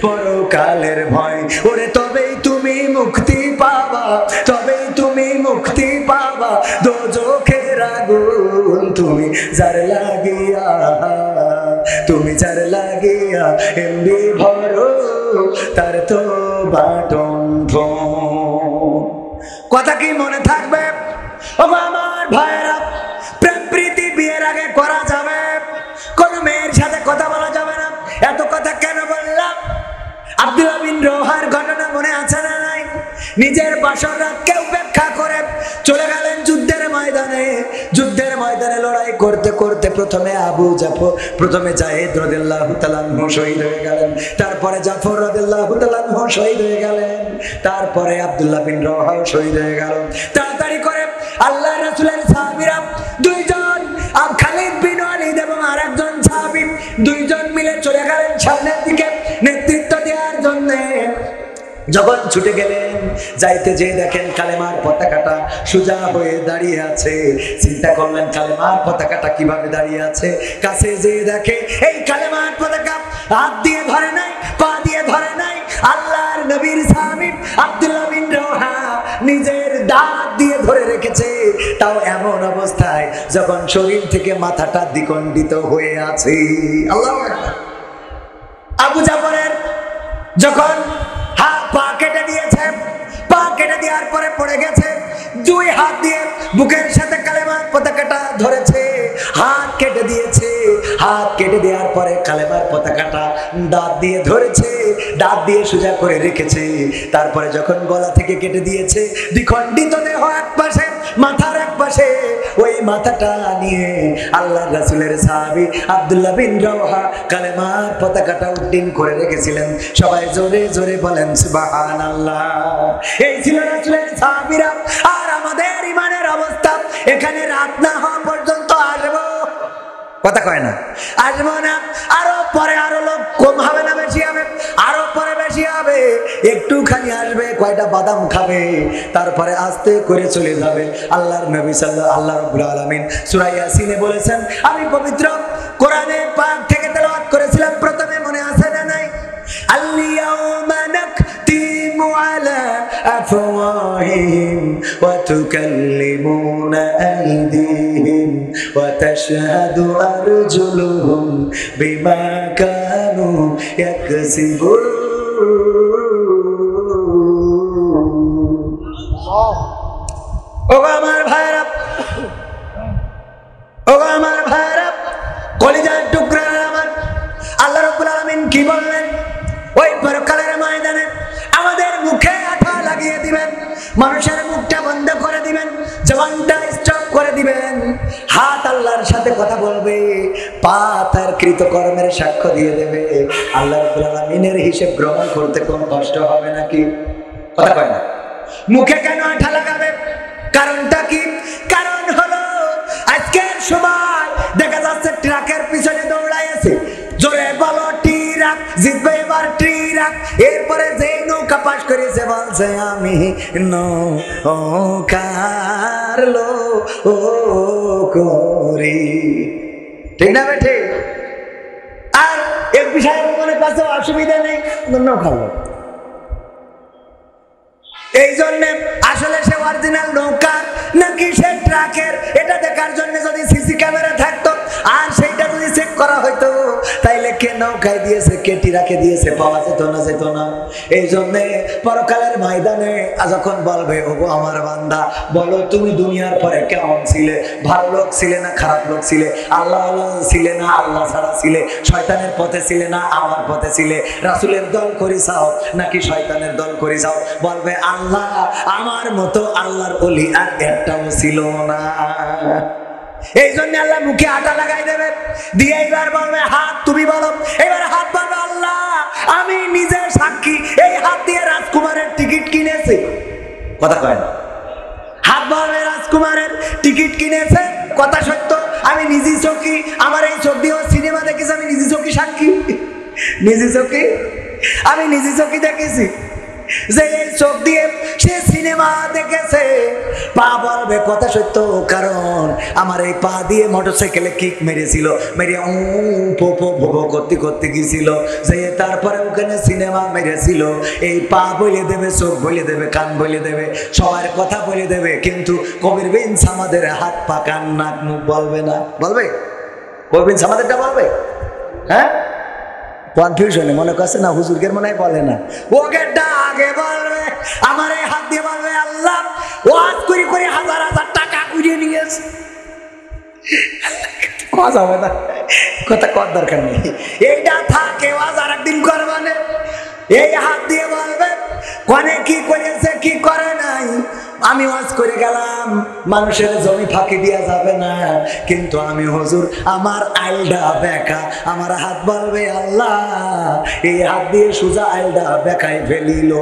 [SPEAKER 1] পরকালের ভয়। ওরে তবেই তুমি মুক্তি পাবা, তবেই তুমি মুক্তি পাবা দোজখের আগুন। তুমি যার লাগিয়া তুমি যার লাগিয়া এমবি ভরো তার তো বাটন ফোন। কথা কি মনে থাকবে? ও আমার ভাইরা, প্রেম প্রীতি বিয়ের আগে করা যাবে, কোন মেয়ের সাথে কথা বলা যাবে না। এত কথা কেন বললাম? আব্দুল্লাহ বিন রওহার ঘটনা মনে আছে না নাই? নিজের বাসর রাতকে উপেক্ষা করে চলে গেলেন যুদ্ধের ময়দানে। যুদ্ধের ময়দানে লড়াই করতে করতে প্রথমে জাহেদ রাদিয়াল্লাহু তাআলা আনহু শহীদ হয়ে গেলেন, তারপরে জাফর রাদিয়াল্লাহু তাআলা আনহু শহীদ হয়ে গেলেন, তারপরে আব্দুল্লাহ বিন রওহা শহীদ হয়ে গেল। তাড়াতাড়ি করে আল্লাহর রাসূলের সাহাবীরা দুইজন, খালিদ বিন ওয়ালিদ এবং আরেকজন সাহাবী, দুইজন মিলে চলে গেলেন সামনের দিকে নেতৃত্ব দেওয়ার জন্য। যখন ছুটে গেলেন, যাইতে যেয়ে দেখেন কালেমার পতাকাটা সোজা হয়ে দাঁড়িয়ে আছে। চিন্তা করলেন কালেমার পতাকাটা কিভাবে দাঁড়িয়ে আছে। কাছে যেয়ে দেখে এই কালেমার পতাকা হাত দিয়ে ধরে নাই, পা দিয়ে ধরে নাই, আল্লাহর নবীর সাহাবী আব্দুল্লাহ বিন রওহা নিজের দাঁত দিয়ে ধরে রেখেছে। তাও এমন অবস্থায় যখন শরীর থেকে মাথাটা দ্বিখণ্ডিত হয়ে আছে। আল্লাহু আকবার। আবু জাফরের যখন পা কেটে দিয়েছে, পা কেটে দেওয়ার পরে পড়ে গেছে, দুই হাত দিয়ে বুকের সাথে কালেমার পতাকাটা ধরেছে, হাত কেটে দিয়েছে, হাত কেটে দেওয়ার পরে কালেমার পতাকাটা দাঁত দিয়ে ধরেছে, দাঁত দিয়ে সোজা করে রেখেছে। তারপরে যখন গলা থেকে কেটে দিয়েছে, দ্বিখণ্ডিত দেহ এক পাশে, মাথার এক পাশে, ওই মাথাটা নিয়ে আল্লাহর রাসূলের সাহাবী আব্দুল্লাহ বিন রওহা কালেমার পতাকাটা উড্ডীন করে রেখেছিলেন। সবাই জোরে জোরে বলেন সুবহানাল্লাহ। এই ছিল রাসূলের সাহাবীরা। আর আমাদের ইমানের অবস্থা, এখানে রাত না হওয়া পর্যন্ত আসবো, কথা কয় না, আসবো না, আরো পরে আরো লোক কম হবে না বেশি হবে, আরো পরে বেশি হবে, একটুখানি আসবে, কয়টা বাদাম খাবে, তারপরে আস্তে করে চলে যাবে। আল্লাহর নবী আল্লাহ রাব্বুল আলামিন সূরা ইয়াসিনে বলেছেন, আমি পবিত্র কোরআনে পাক থেকে তেলাওয়াত করেছিলাম, প্রথমে মনে আছে না নাই? আল-ইয়াওমা নাখতিমু আলা আফওয়াহিহিম ওয়া তুকাল্লিমুনা আইদিহিম ওয়া তাশহাদু আরজুলুহুম বিমা কানু ইয়াকসিবুন। ও আমার ভাইরা, ও আমার ভাইরা, কলিজার টুকরা আমার, আল্লাহ রাব্বুল আলামিন কি বললেন? ওই পরকালের ময়দানে আমাদের মুখে আঠা লাগিয়ে দিবেন, মানুষের মুখটা বন্ধ করে দিবেন, জবানটা স্টপ করে দিবেন, হাত আল্লাহর সাথে কথা বলবে, পা তার কৃতকর্মের সাক্ষ্য দিয়ে দেবে। আল্লাহ রাব্বুল আলামিনের হিসাব গ্রহণ করতে কোনো কষ্ট হবে নাকি? কথা কয় না। মুখে কেন আঠা লাগাবে? কারণটা কি? কারণ হলো আজকের সময় দেখা যাচ্ছে ট্রাকের পিছনে দৌড়াই আছে, জোরে বলো ট্রাক জিতবে এবার ট্রাক। এরপরে যে নৌকা পাশ করেছে বলছে আমি নৌকার লোক করি, ঠিক না বেঠে? আর এক বিষয়ে মনে কাছে অসুবিধা নেই, নৌকা লোক। এই জন্য আসলে সে অরিজিনাল নৌকা নাকি সে ট্রাকের, এটা দেখার জন্য যদি সিসি ক্যামেরা থাকতো আর সেইটা যদি চেক করা হইতো, তাইলে কে নৌকায় দিয়েছে কে ট্রাকে দিয়েছে পাওয়া যেত না। এই জন্য পরকালের ময়দানে যখন বলবে, ওগো আমার বান্দা, বলো তুমি দুনিয়ার পরে কেমন ছিলে? ভালো লোক ছিলে না খারাপ লোক ছিলে? আল্লাহ ছিলে না আল্লাহ ছাড়া ছিলে? শয়তানের পথে ছিলে না আমার পথে ছিলে? রাসূলের দল করিসাও নাকি শয়তানের দল করিসাও? বলবে আল্লাহ আমার মতো আল্লাহর ওলি আর একটাও ছিল না। এই জন্য আল্লাহ মুখে আটা লাগাই দেবে, দিয়ে এবার বলবে হাত তুমি বলো, এবার হাত বলবে আল্লাহ আমি নিজে সাক্ষী, এই হাত দিয়ে রাজকুমারের টিকিট কিনেছে, কথা কয় না। হাত বলবে রাজকুমারের টিকিট কিনেছে, কথা সত্য, আমি নিজে চোখে, আমার এই চোখ দিয়ে সিনেমা দেখেছি, আমি নিজে চোখে সাক্ষী, নিজে চোখে আমি নিজে চোখে দেখেছি যে এই চোখ দিয়ে সে সিনেমা দেখেছে। পা বলবে কথা সত্য, কারণ আমার এই পা দিয়ে মোটরসাইকেলে কিক মেরেছিল, মেরে করতে করতে গিয়েছিল, যে তারপরে ওখানে সিনেমা মেরেছিল। এই পা বলে দেবে, চোখ বলে দেবে, কান বলে দেবে, সবার কথা বলে দেবে, কিন্তু কবির বিন সামাদের হাত পা কান নাক মুখ বলবে না। বলবে? কবির বিন সামাদেরটা বলবে? হ্যাঁ কনফিউশনে মনে করছে না হুজুরকে মনে হয় বলে না, ওকে আগে বলবে আমার এই হাত দিয়ে বলবে আল্লাহ ওয়াজ করে করে হাজার হাজার টাকা কুড়িয়ে নিয়েছে। কথা হবে না, কথা কর দরকার নেই, এইটা থাকে ওয়াজ আর একদিন করবানে। এই হাত দিয়ে বলবে কোনে কি করেছে কি করে নাই, আমি ওয়াজ করে গেলাম মানুষের জমি ফাঁকি দেওয়া যাবে না, কিন্তু আমি হুজুর আমার আইলটা বেকা, আমার হাত বলবে আল্লাহ এই হাত দিয়ে সোজা আইলটা বেকাই ফেলিল।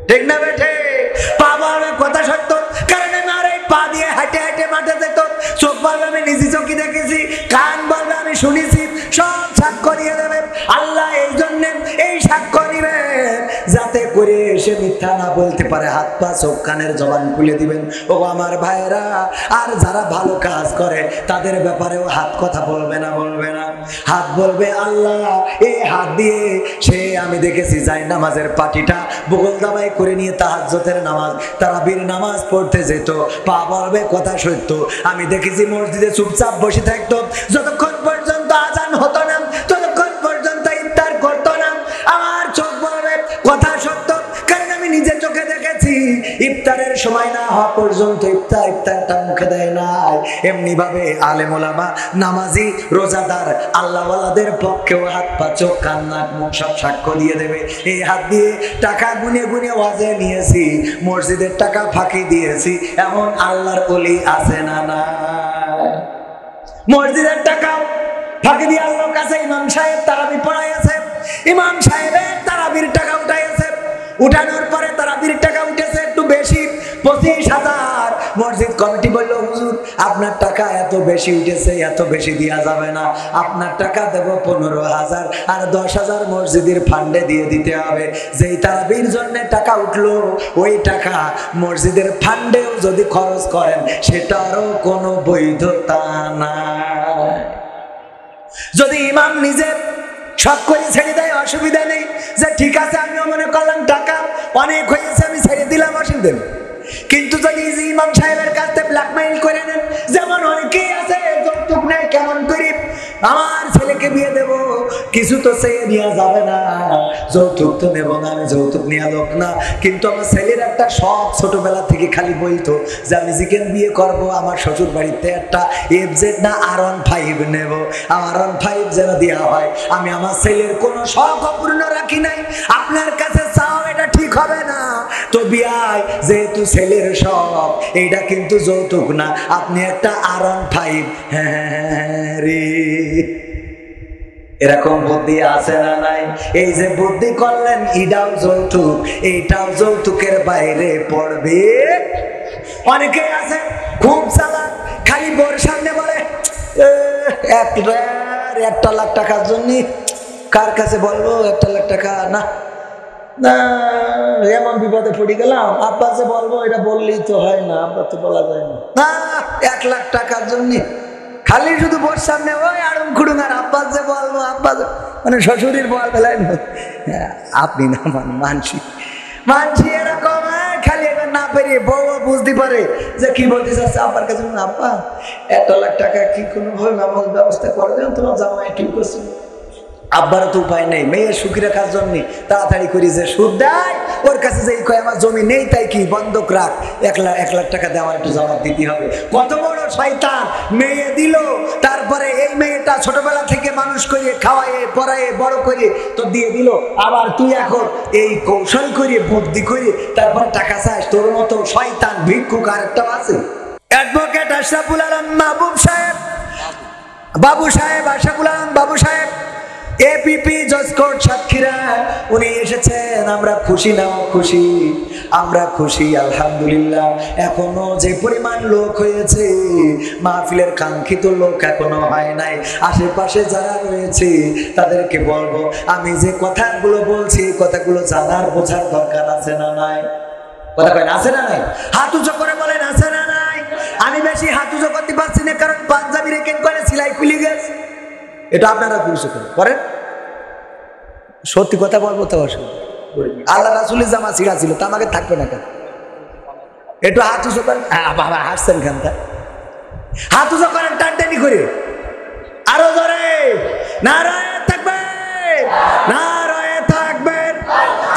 [SPEAKER 1] ঠিক না বেঠে? পা বলবে কথা সত্য, কারণ আমি আর এই পা দিয়ে হাঁটে হাঁটে মাঠে যেত, চোখ বলবে আমি নিজে চোখে দেখেছি, কান বলবে আমি শুনেছি, সব সাক্ষ্য দিয়ে দেবে আল্লাহ। এই জন্য এই সাক্ষ্য নিবে যাতে করে সে মিথ্যা না বলতে পারে, হাত পা চোখ কানের জবান খুলে দিবেন। ও আমার ভাইরা, আর যারা ভালো কাজ করে তাদের ব্যাপারেও হাত কথা বলবে না, বলবে না, হাত বলবে আল্লাহ এই হাত দিয়ে সে আমি দেখেছি যায় নামাজের পাটিটা বগল দাবাই করে নিয়ে তাহাজ্জুদের নামাজ তারাবির নামাজ পড়তে যেত, পা বলবে কথা সত্য, আমি দেখেছি মসজিদে চুপচাপ বসে থাকতো যতক্ষণ পর্যন্ত আজান হতো না, ততক্ষণ পর্যন্ত ইফতার করতো না। আমার চোখ বলবে কথা সত্য, কারণ আমি নিজে চোখে দেখেছি ইফতারের সময় না হওয়া পর্যন্ত ইফতারটা মুখে দেয় নাই। এমনি ভাবে আলেম ওলামা নামাজি রোজাদার আল্লাহওয়ালাদের পক্ষেও হাত পা চোখ কান নাক মুখ সব সাক্ষ্য দিয়ে দেবে। এই হাত দিয়ে টাকা গুনে গুনে ওয়াজে নিয়েছি, মসজিদের টাকা ফাঁকি দিয়েছি, এমন আল্লাহর ওলি আছে না? না, মসজিদের টাকা ফাঁকি দিয়ে আল্লাহর কাছে ইমাম সাহেব তারাবি পড়াইছে, ইমাম সাহেবের তারাবির টাকা উঠাইছে, উঠানোর পরে তারাবির টাকা উঠেছে একটু বেশি 25,000। মসজিদ কমিটি বলল হুজুর আপনার টাকা এত বেশি উঠেছে, এত বেশি দেওয়া যাবে না, আপনার টাকা দেব 15,000 আর 10,000 মসজিদের ফান্ডে দিয়ে দিতে হবে। যেই তারাবির জন্য টাকা উঠলো ওই টাকা মসজিদের ফান্ডেও যদি খরচ করেন সেটারও কোনো বৈধতা নাই। যদি ইমাম নিজে সব করে ছেড়ে দেয় অসুবিধা নেই, যে ঠিক আছে আমিও মনে করলাম টাকা অনেক হয়েছে আমি ছেড়ে দিলাম অসুবিধা নেই, কিন্তু যদি ইমাম সাহেবের কাছে ব্ল্যাকমেইল করে নেন, যেমন অনেকেই আছে যৌতুক নেই, কেমন করি আমার ছেলেকে বিয়ে দেব, কিছু তো চেয়ে নেওয়া যাবে না, যৌতুক তো নেব না, আমি যৌতুক নেওয়া লোক না, কিন্তু আমার ছেলের একটা শখ ছোটবেলা থেকে খালি বলতো যে আমি যেখানে বিয়ে করবো আমার শ্বশুর বাড়িতে একটা FZ না R15 নেব, আমার R15 যেন দেওয়া হয়। আমি আমার ছেলের কোনো শখ অপূর্ণ রাখি নাই, আপনার কাছে চাও এটা ঠিক হবে না তো বিয়ায়, যেহেতু ছেলের শখ এইটা কিন্তু যৌতুক না, আপনি একটা R15 হ্যাঁ রে। এরকম বুদ্ধি আছে না নাই? এই যে বুদ্ধি করলেন এটাও যৌতুক, এইটাও যৌতুকের বাইরে পড়বে। অনেকে আছে খুব চালাক, খালি বোর সামনে বলে 1 লাখ টাকার জন্য কার কাছে বলবো 1 লাখ টাকা না না, এমন বিপদে পড়ে গেলাম, আব্বা যে বলবো এটা বললেই তো হয় না, আব্বা তো বলা যায় না, না 1 লাখ টাকার জন্য খালি শুধু বোর সামনে ওই আড়ং খুড়ুং আর আব্বা যে বলবো, আব্বা মানে শ্বশুরের বল বেলায় আপনি না মানসি মানসি এরকম খালি এবার না পেরে বউ বুঝতে পারে যে কি বলতে চাচ্ছে আব্বার কাছে, আব্বা 1 লাখ টাকা কি কোনোভাবে নামাজ ব্যবস্থা করে দেন, তোমার জামাই ঠিক করছে। আব্বারও তো উপায় নেই, মেয়ের সুখী রাখার জন্য তাড়াতাড়ি করি যে সুদ দেয় ওর কাছে যে কয় আমার জমি নেই তাই কি বন্ধক রাখ, 1 লাখ টাকা দিয়ে আমার একটু জবাব দিতে হবে। কত বড় শয়তান, মেয়ে দিল, তারপরে এই মেয়েটা ছোটবেলা থেকে মানুষ করে খাওয়ায়ে পড়ায়ে বড় করে তো দিয়ে দিল, আবার তুই এখন এই কৌশল করে বুদ্ধি করে তারপর টাকা চাস। তোর মতো শয়তান ভিক্ষুক আরেকটা আছে, অ্যাডভোকেট আশরাফুল আলম মাহবুব সাহেব, বাবু সাহেব, আশরাফুল আলম বাবু সাহেব, APP জজ কোর্ট সাতক্ষীরা, উনি এসেছেন। আমরা খুশি না খুশি? আমরা খুশি আলহামদুলিল্লাহ। এখনো যে পরিমাণ লোক হয়েছে, মাহফিলের কাঙ্ক্ষিত লোক এখনো হয় নাই। আশেপাশে যারা রয়েছে তাদেরকে বলবো, আমি যে কথাগুলো বলছি কথাগুলো জানার বোঝার দরকার আছে না নাই? কথা কয় আছে না নাই? হাত উঁচু করে বলেন আছে না নাই? আমি বেশি হাত উঁচু করতে পারছি না, কারণ পাঞ্জাবি রেখে করে সেলাই খুলে গেছে। এটা আপনারা পুরুষ করেন, সত্যি কথা বলবো তো আল্লাহ রাসূলের জামা ছিঁড়া ছিল, তা আমাকে থাকবে না কেন? একটু হাত উঁচু করেন, বাবা হাসছেন কেন? হাত উঁচু করেন টানটানি করে, আরো ধরে নারায়ে তাকবীর, নারায়ে তাকবীর।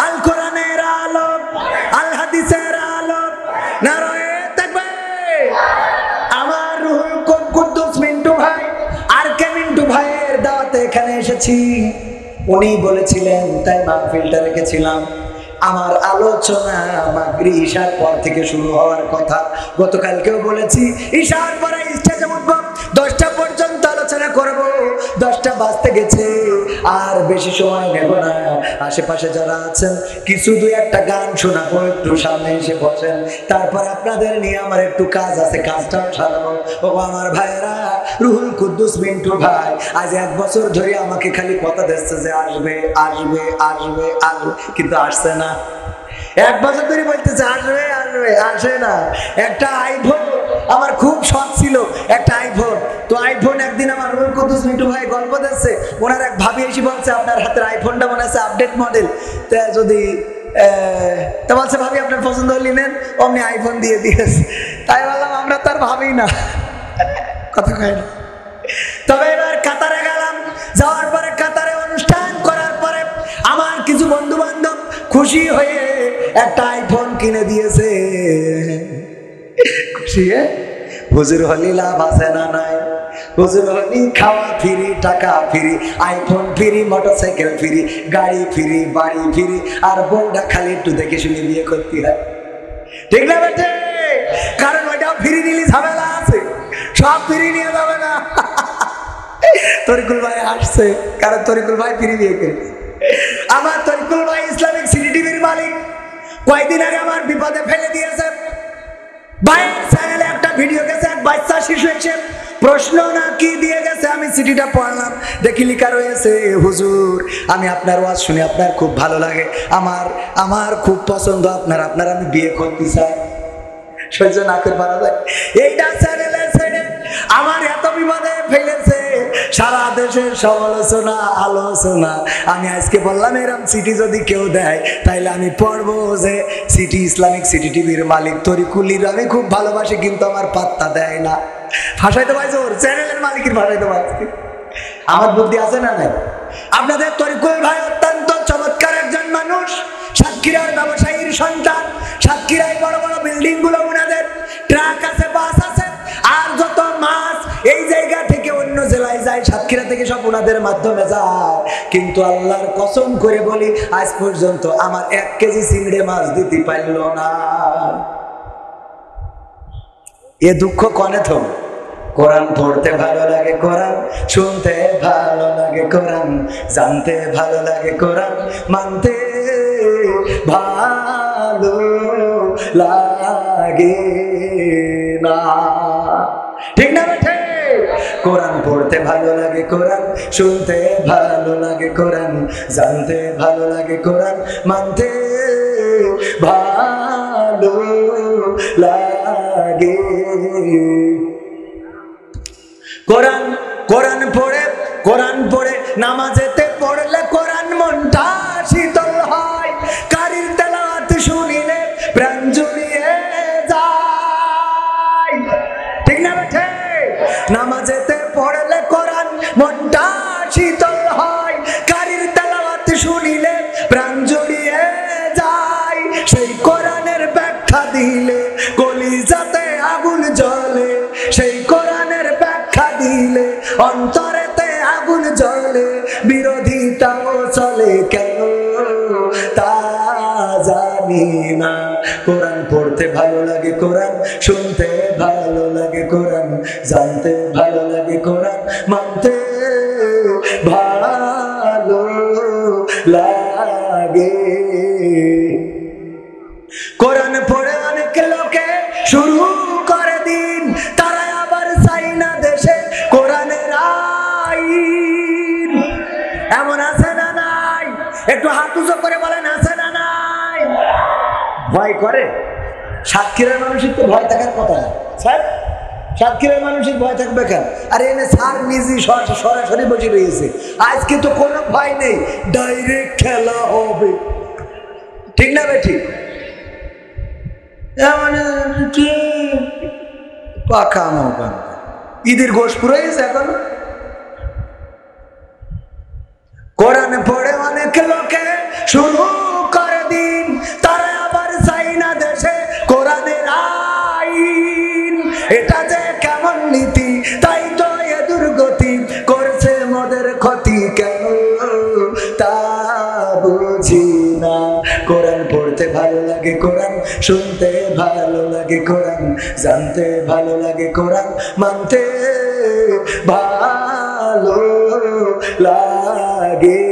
[SPEAKER 1] আল কোরআনের আলো, আল হাদিসের আলো, নারায়ে তাকবীর। আমার রুহুল কুদ্দুস মিন্টু ভাই আর কে মিন্টু ভাইয়ের দাওয়াতে এখানে এসেছি। উনি বলেছিলেন, তাই মাহফিলটা রেখেছিলাম। আমার আলোচনা মাগরিব ঈশার পর থেকে শুরু হওয়ার কথা। গতকালকেও বলেছি ঈশার পরে স্টেজে উঠব, 10টা পর্যন্ত আলোচনা করব। 10টা বাজতে গেছে, আর বেশি সময় নেব না। আশেপাশে যারা আছেন কিছু দুই একটা গান শোনাবো, একটু সামনে এসে বসেন। তারপর আপনাদের নিয়ে আমার একটু কাজ আছে, কাজটাও সারাবো। ও আমার ভাইরা, রুহুল কুদ্দুস মিন্টু ভাই আজ 1 বছর ধরে আমাকে খালি কথা দিচ্ছে যে আসবে আসবে আসবে আসবে, কিন্তু আসছে না। 1 বছর ধরে বলতেছে আসবে আসবে, আসে না। একটা আইফোন আমার খুব শখ ছিল, একটা আইফোন। তো আইফোন একদিন আমার রুহুল কুদ্দুস মিন্টু ভাই গল্প দিচ্ছে, ওনার এক ভাবি এসে বলছে আপনার হাতের আইফোনটা মনে আছে আপডেট মডেল, তা যদি তা বলছে ভাবি আপনার পছন্দ হলে নেন, অমনি আইফোন দিয়ে দিয়েছে। তাই বললাম আমরা তার ভাবি না, কথা কয় না। তবে এবার কাতারে গেলাম, যাওয়ার পরে কাতারে অনুষ্ঠান করার পরে আমার কিছু বন্ধু বান্ধব খুশি হয়ে একটা আইফোন কিনে দিয়েছে। খুশি হুজুর হলি লাভ আছে না নাই? হুজুর হলি খাওয়া ফ্রি, টাকা free, iPhone free, motorcycle free, গাড়ি ফ্রি, বাড়ি ফ্রি, আর বউটা খালি একটু দেখে শুনে বিয়ে করতে হয়। ঠিক না বেটে? কারণ ওইটাও ফ্রি নিলে ঝামেলা আছে, সব ফ্রি নিয়ে যাবে না। তরিকুল ভাই আসছে, কারণ তরিকুল ভাই ফ্রি বিয়ে করে। আমার তরিকুল ভাই ইসলামিক সিটি টিভির মালিক, কয়েকদিন আগে আমার বিপদে ফেলে দিয়েছে। ভাইয়ের চ্যানেলে একটা ভিডিও গেছে, এক বাচ্চা শিশু এসে প্রশ্ন না কি দিয়ে গেছে। আমি সিটিটা পড়লাম, দেখি লিখা রয়েছে, হুজুর আমি আপনার ওয়াজ শুনে আপনার খুব ভালো লাগে, আমার খুব পছন্দ আপনার আমি বিয়ে করতে চাই। সহ্য না করে পারা যায়? এইটা চ্যানেলের ছেড়ে আমার এত বিপদে ফেলেছে, সারা দেশের সমালোচনা আলোচনা। আমি আজকে বললাম এরকম সিটি যদি কেউ দেয় তাইলে আমি পড়বো যে সিটি ইসলামিক সিটি টিভির মালিক তরিকুলির আমি খুব ভালোবাসি, কিন্তু আমার পাত্তা দেয় না। ভাষাইতে পাইছে ওর চ্যানেলের মালিকের, ভাষাইতে পাইছে। আমার বুদ্ধি আছে না নাই? আপনাদের তরিকুল ভাই অত্যন্ত চমৎকার একজন মানুষ, সাতক্ষীরার ব্যবসায়ীর সন্তান। সাতক্ষীরায় বড় বড় বিল্ডিং গুলো ওনাদের, ট্রাক আছে, বাস আছে, আর যত মাছ এই জায়গা থেকে অন্য জেলায় যায়, সাতক্ষীরা থেকে সব ওনাদের মাধ্যমে যায়। কিন্তু আল্লাহর কসম করে বলি, আজ পর্যন্ত আমার 1 কেজি চিংড়ি মাছ দিতে পারল না। এ দুঃখ কনে তো? কোরআন পড়তে ভালো লাগে, কোরআন শুনতে ভালো লাগে, কোরআন জানতে ভালো লাগে, কোরআন মানতে ভালো লাগে না। ঠিক না বেঠে? কোরআন পড়তে ভালো লাগে, কোরআন শুনতে ভালো লাগে, কোরআন জানতে ভালো লাগে, কোরআন মানতে ভালো লাগে। কোরআন পড়ে নামাজেতে পড়লে কোরআন মনটা শীতল হয়, কারির তেলাওয়াত শুনিলে প্রাণ জুড়িয়ে যায়। ঠিক না বেঠে? নামাজেতে পড়লে কোরআন মনটা শীতল হয়, কারির তেলাওয়াত শুনিলে প্রাণ জুড়িয়ে যায়। সেই কোরআনের ব্যাখ্যা দিলে কলিজাতে আগুন জ্বলে, সেই কোরআনের ব্যাখ্যা দিলে অন্তরেতে আগুন জ্বলে। বিরোধিতাও চলে কেন তা জানি না। কোরআন পড়তে ভালো লাগে, কোরআন শুনতে ভালো লাগে, কোরআন জানতে ভালো লাগে, কোরআন মানতে ভালো লাগে। কোরআন পড়ে অনেক লোকে শুরু করে দিন, তারা আবার চাই না দেশে কোরআনের আইন। এমন আছে না নাই? একটু হাত উঁচু করে বলেন, আছে না নাই? ভয় করে? সাতক্ষীরার মানুষের তো ভয় থাকার কথা স্যার। সাতক্ষীরার মানুষের ভয় থাকবে কেন? আর এনে স্যার নিজে সরাসরি বসে রয়েছে, আজকে তো কোনো ভয় নেই, ডাইরেক্ট খেলা হবে। ঠিক না বেঠিক? পাকা ঈদের গোশ পুরো হয়েছে এখন। কোরআন পড়ে অনেক লোকে শুরু করে দিন, তারা আবার চাই না দেশে কোরআনের আইন। এটা যে কেমন নীতি, তাই তো এ দুর্গতি, করছে মোদের ক্ষতি কেন তা বুঝি না। কোরআন পড়তে ভালো লাগে, কোরআন শুনতে ভালো লাগে, কোরআন জানতে ভালো লাগে, কোরআন মানতে ভালো লাগে।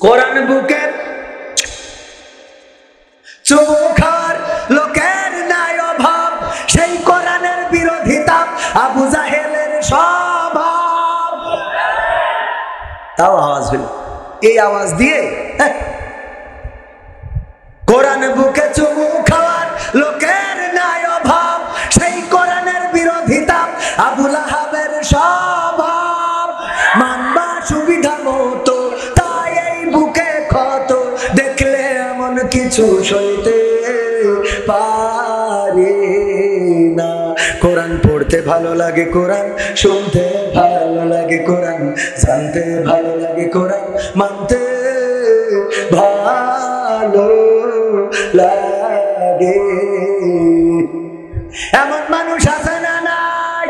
[SPEAKER 1] কোরআন বুকে চুমু খাওয়ার লোকের নাই অভাব, সেই কোরআনের বিরোধিতা আবু জাহেলের স্বভাব। তাও আওয়াজ হইল, এই আওয়াজ দিয়ে কোরআন বুকে চুমু খাওয়ার লোকের নাই অভাব, সেই কোরআনের বিরোধিতা আবু লাহাবের স্বভাব। মানবা সুবিধা মতো, তাই এই বুকে ক্ষত, দেখলে এমন কিছু সইতে পারে না। কোরআন পড়তে ভালো লাগে, কোরআন শুনতে ভালো লাগে, কোরআন জানতে ভালো লাগে, কোরআন মানতে ভালো লাগে। এমন মানুষ আছে না নাই?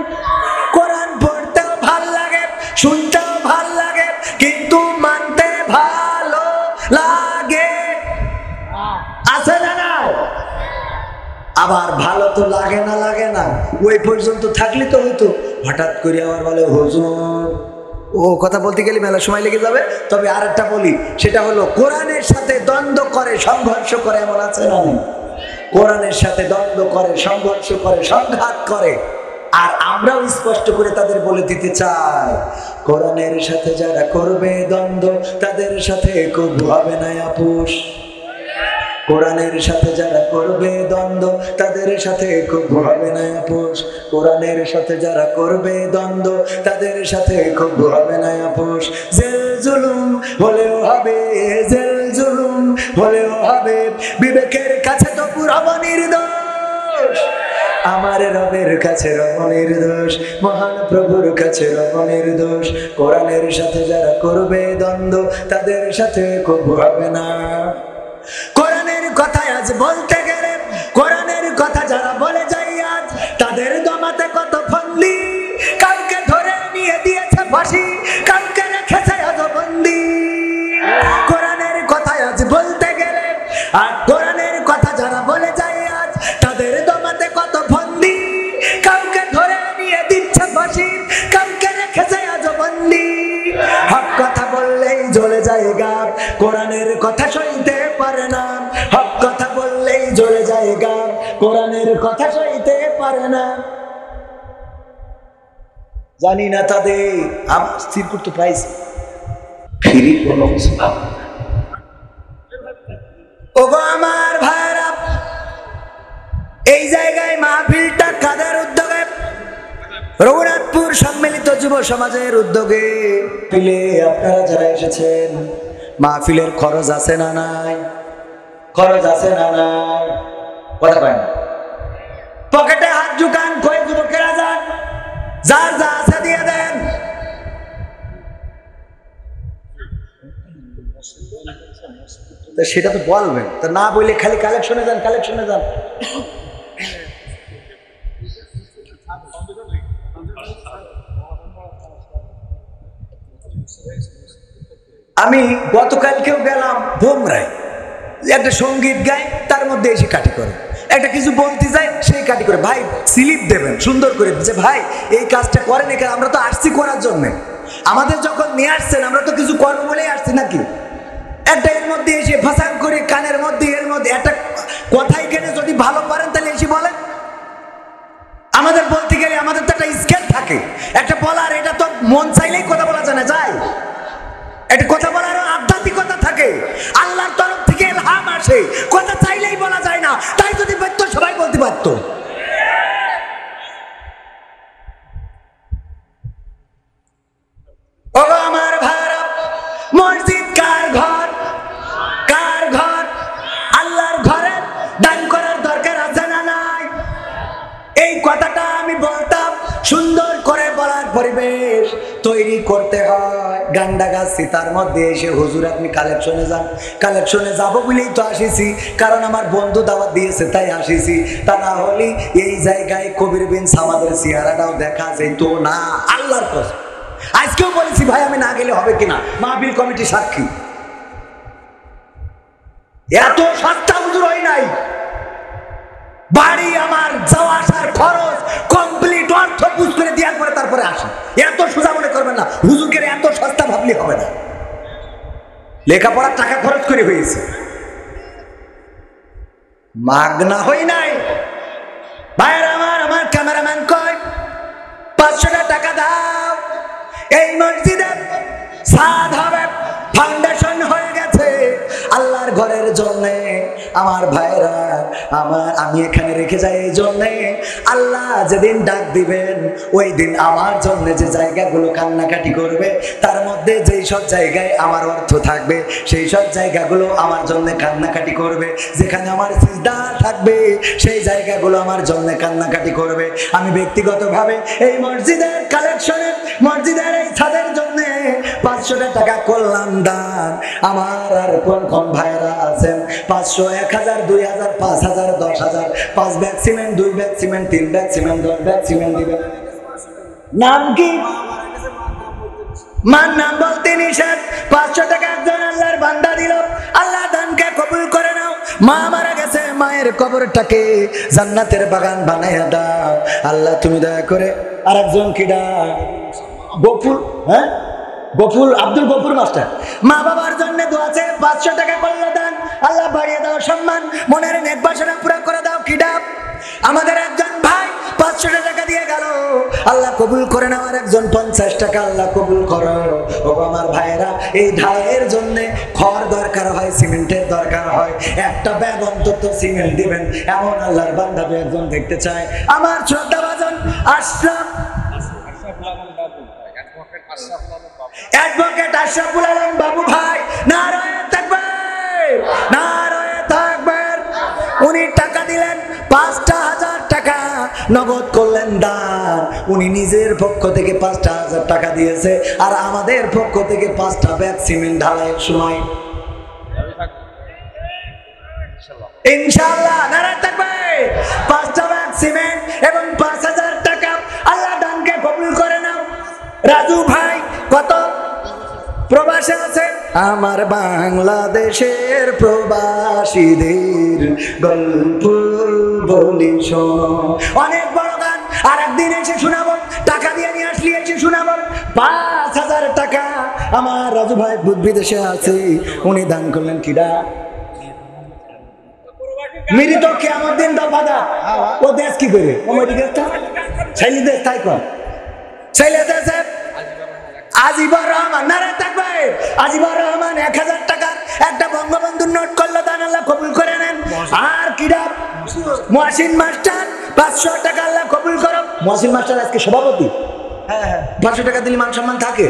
[SPEAKER 1] কোরআন পড়তেও ভাল লাগে, শুনতেও ভাল লাগে, কিন্তু মানতে ভালো লাগে, আছে না নাই? আবার ভালো তো লাগে না, লাগে না ওই পর্যন্ত থাকলে তো হইতো, হঠাৎ করে আবার বলে হুজুর, ও কথা বলতে গেলে মেলা সময় লেগে যাবে। তবে আর একটা বলি, সেটা হলো কোরআনের সাথে দ্বন্দ্ব করে, সংঘর্ষ করে, এমন আছে না? কোরআনের সাথে দ্বন্দ্ব করে, সংঘর্ষ করে, সংঘাত করে। আর আমরাও স্পষ্ট করে তাদের বলে দিতে চাই, কোরআনের সাথে যারা করবে দ্বন্দ্ব, তাদের সাথে কবু হবে না আপোষ। কোরআনের সাথে যারা করবে দ্বন্দ্ব, তাদের সাথে কবু হবে না আপোষ। কোরআনের সাথে যারা করবে দ্বন্দ্ব, তাদের সাথে কবু হবে না আপোষ। জেল জুলুম হলেও হবে, জেল জুলুম হলেও হবে, বিবেকের কাছে তো পুরো নির্দোষ। আমার রবের কাছে রব নির্দোষ, মহান প্রভুর কাছে রব নির্দোষ। কোরআনের সাথে যারা করবে দ্বন্দ্ব, তাদের সাথে কবু হবে না। কোরআনের কথা আজ বলতে গেলে, কোরআনের কথা যারা বলে যায় আজ, তাদের দমাতে কত ফন্দি। কাউকে ধরে নিয়ে দিয়েছে ফাঁসি, কাউকে রেখেছে আজ বন্দি। কোরআনের কথা আজ বলতে গেলে, আর কোরআনের কথা যারা বলে যায় আজ, তাদের দমাতে কত ফন্দি। কাউকে ধরে নিয়ে দিচ্ছে ফাঁসি, কাউকে রেখেছে আজ বন্দি। হক কথা বললেই জ্বলে যায় গাব, কোরআনের কথা সইতে পারে না। হক কথা বললেই জ্বলে যায় গাব, কোরআনের কথা সইতে পারে না। জানি না তাদের আমার স্থির করতে পাইছে ফিরি কোনো কিছু ভাবো। ওগো আমার ভাইরা, এই জায়গায় মাহফিলটা কাদের উদ্যোগে? রঘুনাথপুর সম্মিলিত যুব সমাজের উদ্যোগে। পিলে আপনারা যারা এসেছেন, মাহফিলের খরচ আছে না নাই? খরচ আছে না নাই? কথা কয় না। পকেটে হাত ঢুকান, কই যুবকেরা যান, যার যা আছে দিয়ে দেন। সেটা তো বলবেন, তা না বললে খালি কালেকশনে যান, কালেকশনে যান। আমি গতকালকেও গেলাম ভোমরায়, একটা সঙ্গীত গায়, তার মধ্যে এসে কাটি করে, একটা কিছু বলতে যায় সেই কাটি করে। ভাই স্লিপ দেবেন সুন্দর করে, যে ভাই এই কাজটা করেন, এখানে আমরা তো আসছি করার জন্য, আমাদের যখন নিয়ে আসছেন আমরা তো কিছু করবো বলেই আসছি নাকি? একটা এর মধ্যে এসে ফাঁসান করে কানের মধ্যে, এর মধ্যে একটা কথাই কেনে যদি ভালো পারেন তাহলে এসে বলেন। আমাদের বলতে গেলে আমাদের তো একটা স্কেল থাকে, একটা বলার, এটা তো মন চাইলেই কথা বলা যায় না, যায় একটা কথা বলার আধ্যাত্মিকতা থাকে, আল্লাহর তরফ থেকে ইলহাম আসে, কথা চাইলেই বলা যায় না। তাই যদি পারতো সবাই বলতে পারতো। ওগো আমার ভাইরা, মসজিদ কার ঘর? কার ঘর? আল্লাহর ঘরে দান করার দরকার আছে না নাই? এই কথাটা আমি বলতাম সুন্দর করে বলার পরিবেশ তৈরি করতে হয়। গান্ডা গাছি তার মধ্যে এসে হুজুর আপনি কালেকশনে যান। কালেকশনে যাবো বলেই তো আসিছি, কারণ আমার বন্ধু দাওয়াত দিয়েছে তাই আসিছি। তা না হলে এই জায়গায় কবির বিন সামাদের চেহারাটাও দেখা যেত না। আল্লাহর কসম আজকেও বলেছি ভাই আমি না গেলে হবে কিনা, মাহফিল কমিটি সাক্ষী। এত সস্তা হুজুর হয় নাই। বাড়ি আমার যাওয়া আসার খরচ কমপ্লিট অর্থ পুষ করে দেওয়ার পরে তারপরে আসি। এত সোজা মনে করবেন না, হুজুরকে এত সস্তা ভাবলে হবে না। লেখাপড়ার টাকা খরচ করে হয়েছে, মাগনা হই নাই। ভাইয়ের আমার ক্যামেরাম্যান কয় 500 টাকা দাও, এই মসজিদে ছাদ হবে, ফাউন্ডেশন হয়ে গেছে আল্লাহর ঘরের জন্য। আমার ভাইরা আমি এখানে রেখে যাই এই জন্যে, আল্লাহ যেদিন ডাক দিবেন ওই দিন আমার জন্য যে জায়গাগুলো কান্নাকাটি করবে, তার মধ্যে যেই সব জায়গায় আমার অর্থ থাকবে সেই সব জায়গাগুলো আমার জন্য কান্নাকাটি করবে। যেখানে আমার সিজদা থাকবে সেই জায়গাগুলো আমার জন্য কান্নাকাটি করবে। আমি ব্যক্তিগতভাবে এই মসজিদের কালেকশনে, মসজিদের এই ছাদের জন্য 500 টাকা করলাম দান। আমার আর কোন কোন ভাইরা আছেন 500, 1000, 2000, 5000, 10000, 5 bag cement, 2 bag cement, 3 bag cement, 10 bag cement দিবেন। নাম কি? মান নাম বলতে নিষেধ। 500 টাকা একজন আল্লাহর বান্দা দিল, আল্লাহ দানকে কবুল করে নাও। মা মারা গেছে, মায়ের কবরটাকে জান্নাতের বাগান বানাইয়া দাও আল্লাহ তুমি দয়া করে। আর একজন কিডা গফুর, হ্যাঁ গফুর, আব্দুল গফুর মাস্টার, মা বাবার জন্য দোয়া চেয়ে 500 টাকা করলো দান। আল্লাহ বাড়িয়ে দাও সম্মান, মনের নেক বাসনা পুরা করে দাও। কিডা আমাদের একজন ভাই 500 টাকা দিয়ে গেল, আল্লাহ কবুল করে নেওয়ার একজন 50 টাকা আল্লাহ কবুল করো। ও আমার ভাইয়েরা, এই ঢালাইয়ের জন্য খড় দরকার হয়, সিমেন্টের দরকার হয়, একটা ব্যাগ অন্তত সিমেন্ট দিবেন এমন আল্লাহর বান্দা একজন দেখতে চায়। আমার শ্রদ্ধাভাজন আশরাফ অ্যাডভোকেট আশরাফুল আলম বাবু ভাই, নারায়ে তাকবীর, নারায়ে তাকবীর। উনি টাকা দিলেন 5000 টাকা নগদ করলেন দান। উনি নিজের পক্ষ থেকে 5000 টাকা দিয়েছে, আর আমাদের পক্ষ থেকে 5টা ব্যাগ সিমেন্ট ঢালাইয়ের সময় ইনশাআল্লাহ নারায়ে তাকবীর 5টা ব্যাগ সিমেন্ট এবং 5000 টাকা আল্লাহ দানকে কবুল করে নাও। রাজু ভাই কত প্রবাসে আছে? আমার বাংলাদেশের প্রবাসীদের গল্প বলি শোনো। অনেক বড় গান, আর একদিন এসে শোনাবো, টাকা দিয়ে নিয়ে আসলি এসে শোনাবো। 5000 টাকা আমার রাজু ভাই বিদেশে আছে, উনি দান করলেন। কিডা মৃত কিয়ামত দিন দফাদা, ও দেশ কি করে ছেলে দেশ তাই কর, ছেলে দেশে আজিবর রহমান, নারায়ে তাকবীর, আজিবর রহমান 1000 টাকা একটা বঙ্গবন্ধুর নোট করলো দান, আল্লাহ কবুল করে নেন। আর কিডা মহসিন মাস্টার 500 টাকা আল্লাহ কবুল করো। মহসিন মাস্টার আজকে সভাপতি, 500 টাকা দিলে মান সম্মান থাকে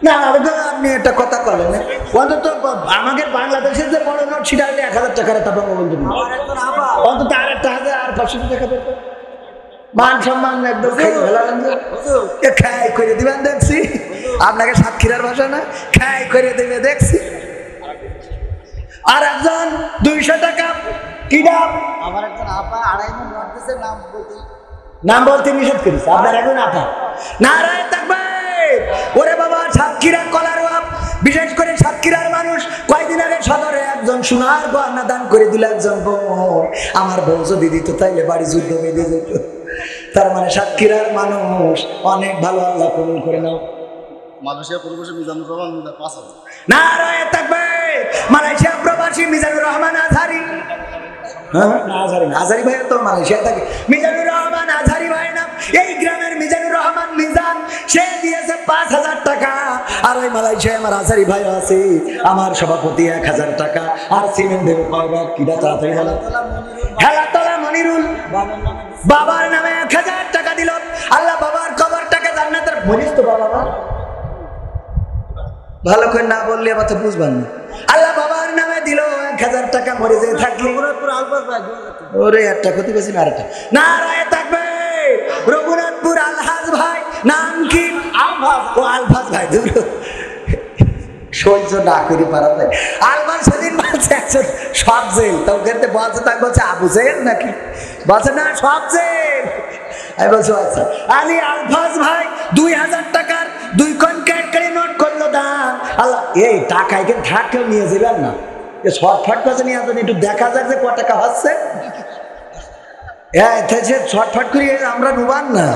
[SPEAKER 1] না? আপনি একটা কথা বলেন, অন্তত আমাদের বাংলাদেশের যে বড় নোট সেটা হলে 1000 টাকার একটা বঙ্গবন্ধুর নোট, অন্তত আর একটা 500 টাকা দরকার। মান সম্মান একদম খাই করে দিবেন দেখছি, আপনাকে সাতক্ষীরার ভাষা না, খাই করে দেবে দেখছি। আর একজন 200 টাকা। কিডা আমার একজন আপা 2.5 মণ রাখতেছে, নাম বলতে নিষেধ করেছে। আপনার একজন আপা, নারায়ে তাকবীর। ওরে বাবা, সাতক্ষীরা কলার বাপ, বিশেষ করে সাতক্ষীরার মানুষ। কয়েকদিন আগে সদরে একজন সোনার গয়না দান করে দিল একজন বোন। আমার বউ যদি দিত তাইলে বাড়ি যুদ্ধ বেঁধে যেত। তার মানে সাতক্ষীরার মানুষ অনেক ভালো, আল্লাহ কবুল করে নাও। মালয়েশিয়া প্রবাসী মিজানুর রহমান নারায়ে তাকবীর। মালয়েশিয়া প্রবাসী মিজানুর রহমান আজহারি, আজহারি ভাই তো মালয়েশিয়ায় থাকে। মিজানুর রহমান আজহারি ভাই নাম, এই গ্রামের মিজানুর রহমান মিজান, সে দিয়েছে 5000 টাকা। আর ওই মালয়েশিয়ায় আমার আজহারি ভাই আছে, আমার সভাপতি 1000 টাকা। আর সিমেন্ট দেবে কয়বার? কিডা তাড়াতাড়ি বলো। হেলাতলা মনিরুল বাবার নামে 1000 টাকা দিল, আল্লাহ বাবার কবরটাকে জান্নাতের মরিস তো বাবা ভালো করে না বললে আবার তো বুঝবেন না। আল্লাহ বাবার নামে দিল 1000 টাকা, মরে যেয়ে থাকলে ওরে একটা ক্ষতি করছি না। আরেকটা নারায়ে তাকবীর। রঘুনাথ নাম কি? ও আলফাজ ভাই, দূর সহ্য না করি পারা যায়। আলফাজ সেদিন বলছে একজন সব জেল, তো ওখানে বলছে, তাই বলছে আবু জেল নাকি, বলছে না সব জেল। আমি বলছি আচ্ছা। আলী আলফাজ ভাই 2000 টাকার 2 কোন ক্যাডকারি নোট করলো দান। আল্লাহ এই টাকা এখানে থাকলেও নিয়ে যাবেন না, শর্টফট কাছে নিয়ে আসবেন, একটু দেখা যাক যে ক টাকা হচ্ছে। শর্টফট করি আমরা নুবান না।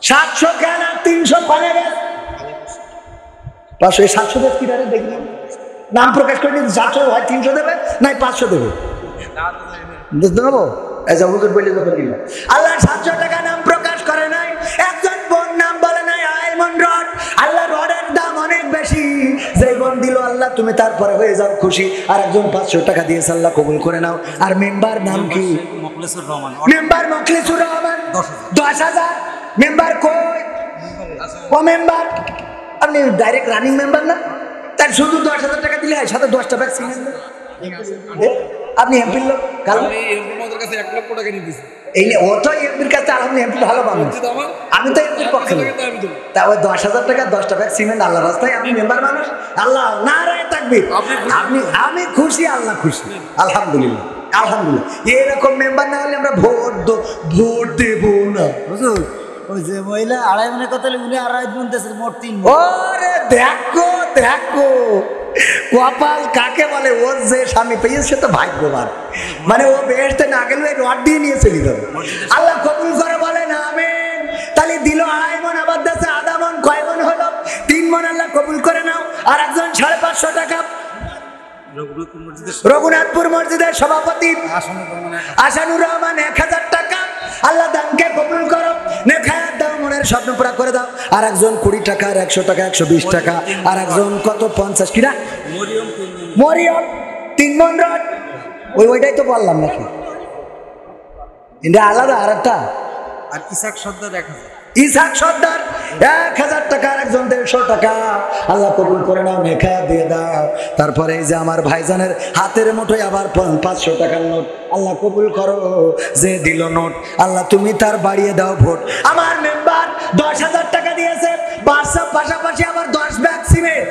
[SPEAKER 1] 700 কেন 300 পালে গেছে 500 700 দেব কি দাঁড়ে দেখি নাম প্রকাশ করে দিন। 700 হয় 300 দেবে নাই 500 দেবে বুঝতে পারবো। আল্লাহ 700 টাকা নাম প্রকাশ করে নাই। একজন বোন নাম বলে নাই আইমন রড। আল্লাহ রডের দাম অনেক বেশি, যে বোন দিল আল্লাহ তুমি তারপরে হয়ে যাও খুশি। আর একজন 500 টাকা দিয়েছে, আল্লাহ কবুল করে নাও। আর মেম্বার নাম কি? মেম্বার মখলিসুর রহমান 10,000। মেম্বার কই? ও মেম্বার আপনি ডাইরেক্ট রানিং মেম্বার না, তার শুধু 10,000 টাকা দিলে হয়, সাথে 10টা ভ্যাকসিন। আপনি এমপির লোক, এই ও তো এমপির কাছে এমপি ভালো পাবেন, আমি তো এমপির পক্ষে। তা ওই 10,000 টাকা 10টা ভ্যাকসিন আল্লাহ রাস্তায়, আমি মেম্বার মানুষ। আল্লাহ নারায়ে তাকবীর। আমি খুশি, আল্লাহ খুশি, আলহামদুলিল্লাহ আলহামদুলিল্লাহ। এরকম মেম্বার না হলে আমরা ভোট দেব না।
[SPEAKER 2] ওই যে মহিলা 2.5 মনে কথা উনি 2.5 গুনতেছে, মোট 3।
[SPEAKER 1] ওরে দেখো দেখো কপাল কাকে বলে, ওর যে স্বামী পেয়েছে সে তো ভাগ্যবান। মানে ও বেহেশতে না গেলে রড দিয়ে নিয়ে চলে যাবে। আল্লাহ কবুল করে বলেন আমিন। তাহলে দিল 2.5 মন, আবার দেশে আধা মন, কয় মন হলো? 3 মন। আল্লাহ কবুল করে নাও। আর একজন 550 টাকা রঘুনাথপুর মসজিদের সভাপতি আসানুর রহমান 1000 টাকা। আল্লাহ দানকে কবুল করো, নেখায়াত দাও, মনের স্বপ্ন পুরা করে দাও। আর একজন 20 টাকা, আর 100 টাকা, 120 টাকা। আর একজন কত 50 কিনা মরিয়ম 3 মন রড। ওইটাই তো বললাম নাকি, এটা আলাদা। আর একটা
[SPEAKER 2] আর ইসাক সর্দার 1000।
[SPEAKER 1] ইসাক সর্দার 1000 টাকা। আর একজন 150 টাকা। আল্লাহ কবুল করে নাও, নেখায়াত দিয়ে দাও। তারপরে এই যে আমার ভাইজানের হাতের মুঠোয় আবার 500 টাকার নোট। আল্লাহ কবুল করো, যে দিল নোট আল্লাহ তুমি তার বাড়িয়ে দাও ভোট। আমার মেম্বার 10,000 টাকা দিয়েছে, পাশাপাশি আবার 10 ব্যাগ সিমেন্ট।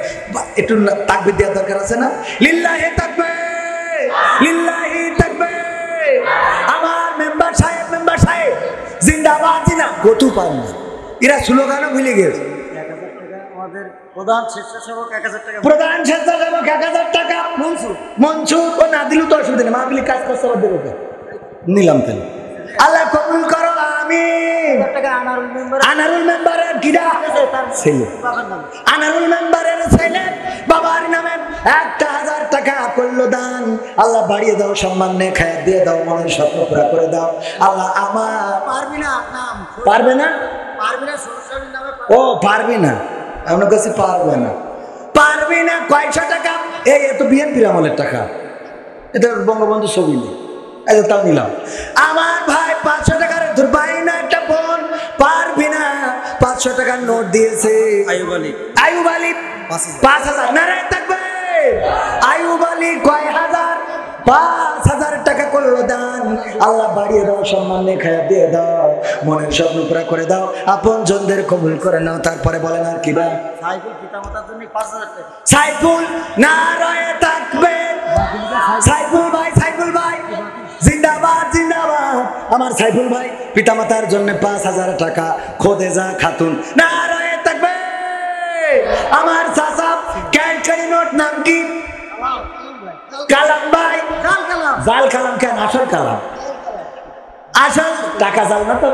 [SPEAKER 1] একটু তাকবীর দেওয়ার দরকার আছে না? লিল্লাহি তাকবীর, লিল্লাহি তাকবীর। আমার মেম্বার সাহেব জিন্দাবাদ জিনা কত পান না, এরা স্লোগানও ভুলে গেছে।
[SPEAKER 2] 1000 টাকা আমাদের প্রধান স্বেচ্ছাসেবক 1000 টাকা,
[SPEAKER 1] প্রধান স্বেচ্ছাসেবক 1000 টাকা। মনসুর ও না দিল তো অসুবিধা নেই, মাহফিলে কাজ করতে হবে, দেবো নিলাম তাহলে। আল্লাহ কবুল করো আমিন। আনারুল মেম্বারের কিরা ছেলে, আনারুল মেম্বারের ছেলে বাবার নামে 1000 টাকা করলো দান। আল্লাহ বাড়িয়ে দাও, সম্মান নে খায়াত দিয়ে দাও, মনের স্বপ্ন পুরা করে দাও। আল্লাহ আমার
[SPEAKER 2] পারবি না, নাম
[SPEAKER 1] পারবে না,
[SPEAKER 2] পারবি না, সরকারি নামে
[SPEAKER 1] ও পারবি না, আমরা কাছে পারবে না, পারবি না। 500 টাকা, এই তো বিএনপির আমলের টাকা, এটা বঙ্গবন্ধু ছবি নেই, তাও নিলাম। আমার ভাই 500 টাকার তোর ভাই না একটা বোন, পারবি না। 500 টাকার নোট দিয়েছে আইয়ুব আলী 5,000। নারায়ে তাকবীর। আইয়ুব আলী কয় হাজার? 5,000 টাকা করলো দান। আল্লাহ বাড়িয়ে দাও, সম্মান নিয়ে খায়া দিয়ে দাও, মনের স্বপ্ন পুরা করে দাও, আপন জনদের কবুল করে নাও। তারপরে বলেন আর কি?
[SPEAKER 2] সাইফুল পিতামাতার জন্য 5,000 টাকা।
[SPEAKER 1] সাইফুল নারায়ে তাকবীর। সাইফুল ভাই জিন্দাবাদ জিন্দাবাদ। আমার সাইফুল ভাই পিতামাতার জন্য 5,000 টাকা। খোদেজা খাতুন নারায়ে তাকবীর। আমার চাচা ক্যালকারি নোট নাম কি? কালাম ভাই। জাল কালাম কেন? আসল কালাম, আসল টাকা জাল না তো,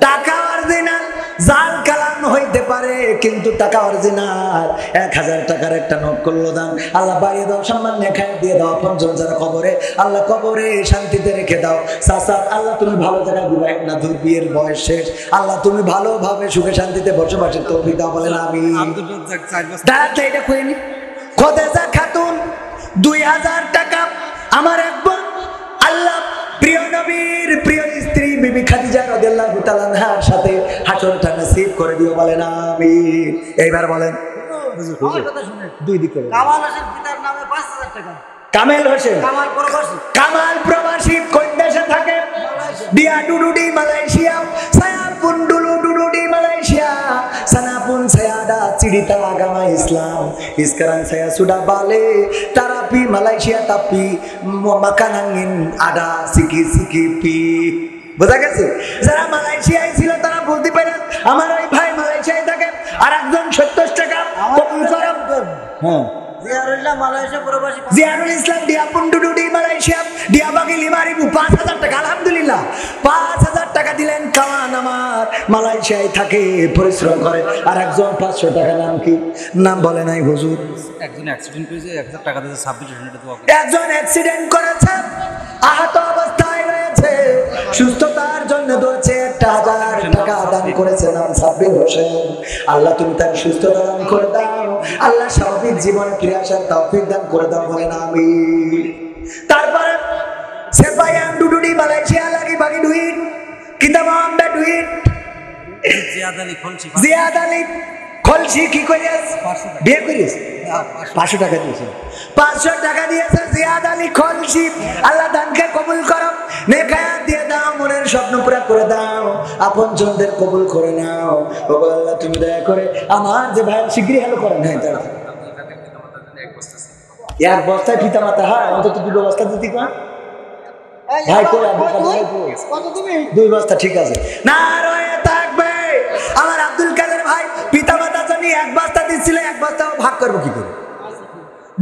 [SPEAKER 1] টাকা অরিজিনাল। জাল কালাম হইতে পারে কিন্তু টাকা অরিজিনাল। 1000 টাকার একটা নোট করলো দান। আল্লাহ বাড়িয়ে দাও, সম্মান নেখায় দিয়ে দাও, আপনজন যারা কবরে আল্লাহ কবরে শান্তিতে রেখে দাও। চাচা আল্লাহ তুমি ভালো জায়গায় বিবাহ না, ধর বিয়ের বয়স শেষ, আল্লাহ তুমি ভালোভাবে সুখে শান্তিতে বসবাসের তৌফিক দাও, বলেন আমিন। দাঁড়াতে এটা কই নি। খোদেজা খাতুন 2000 টাকা। আমার এক বোন আল্লাহ প্রিয় নবীর প্রিয় স্ত্রী বিবি খাদিজা রাদিয়াল্লাহু তাআলা আনহার সাথে হাসরটা নসিব করে দিও, বলেন আমিন। এইবার বলেন দুই দিকে।
[SPEAKER 2] কামাল হোসেন পিতার নামে 5,000 টাকা।
[SPEAKER 1] কামেল হোসেন কামাল প্রবাসী কোন দেশে থাকে? বিয়া ডুডুডি মালয়েশিয়া। সায়া পুন্ডুলু sirita agama Islam sekarang saya sudah balik terapi Malaysia tapi makanangin ada siki-sikipi বোঝা গেছে যারা মালয়েশিয়ায় ছিল তারা বলতে পারেন আমার ওই ভাই মালয়েশিয়ায় থাকে আর একজন 70 টাকা কবুল করেন হ্যাঁ জিয়ারুল ইসলাম ডিয়াপুন্ডুডুডি মালয়েশিয়া ডিয়াবাগি লিমারিবু 5000 টাকা আলহামদুলিল্লাহ 5000 টাকা দিলেন কামান আমার মালয়েশিয়ায় থাকে পরিশ্রম করে আর একজন 500 টাকা নাম কি নাম বলে নাই হুজুর
[SPEAKER 2] একজন অ্যাক্সিডেন্ট করেছে 1000 টাকা দিয়েছে 26
[SPEAKER 1] একজন অ্যাক্সিডেন্ট করেছে আহত অবস্থায় রয়েছে সুস্থতার জন্য দোয়াছে 1000 টাকা দান করেছে নাম সাব্বির হোসেন আল্লাহ তুমি তার সুস্থতা দান করে দাও আল্লাহ স্বাভাবিক জীবনে ফিরে আসার তৌফিক দান করে দাও বলেন আমিন তারপরে সেপায়াম ডুডুডি মালয়েশিয়া লাগি বাকি ডুইট কিতাব আমবে ডুইট জিয়াদ আলী খলসি কি করিস বিয়ে করিস 500 টাকা দিয়েছে 500 টাকা দিয়েছে জিয়াদ আলী খলসি আল্লাহ দানকে কবুল করো নেকায়াত দিয়ে দাও মনের স্বপ্ন পুরা করে দাও আপনজনদের কবুল করে নাও ওগো আল্লাহ তুমি দয়া করে আমার যে ভাই শিগগিরই হলো করেন হ্যাঁ তার এক বস্তায় পিতা মাতা হয় অন্তত 2 বস্তা দিতে কর ভাই কই কত তুমি 2 বস্তা ঠিক আছে না রয়ে থাকবে আমার আব্দুল কাদের ভাই পিতা মাতার জন্য 1 বস্তা দিছিল 1 বস্তা ভাগ করব কি করে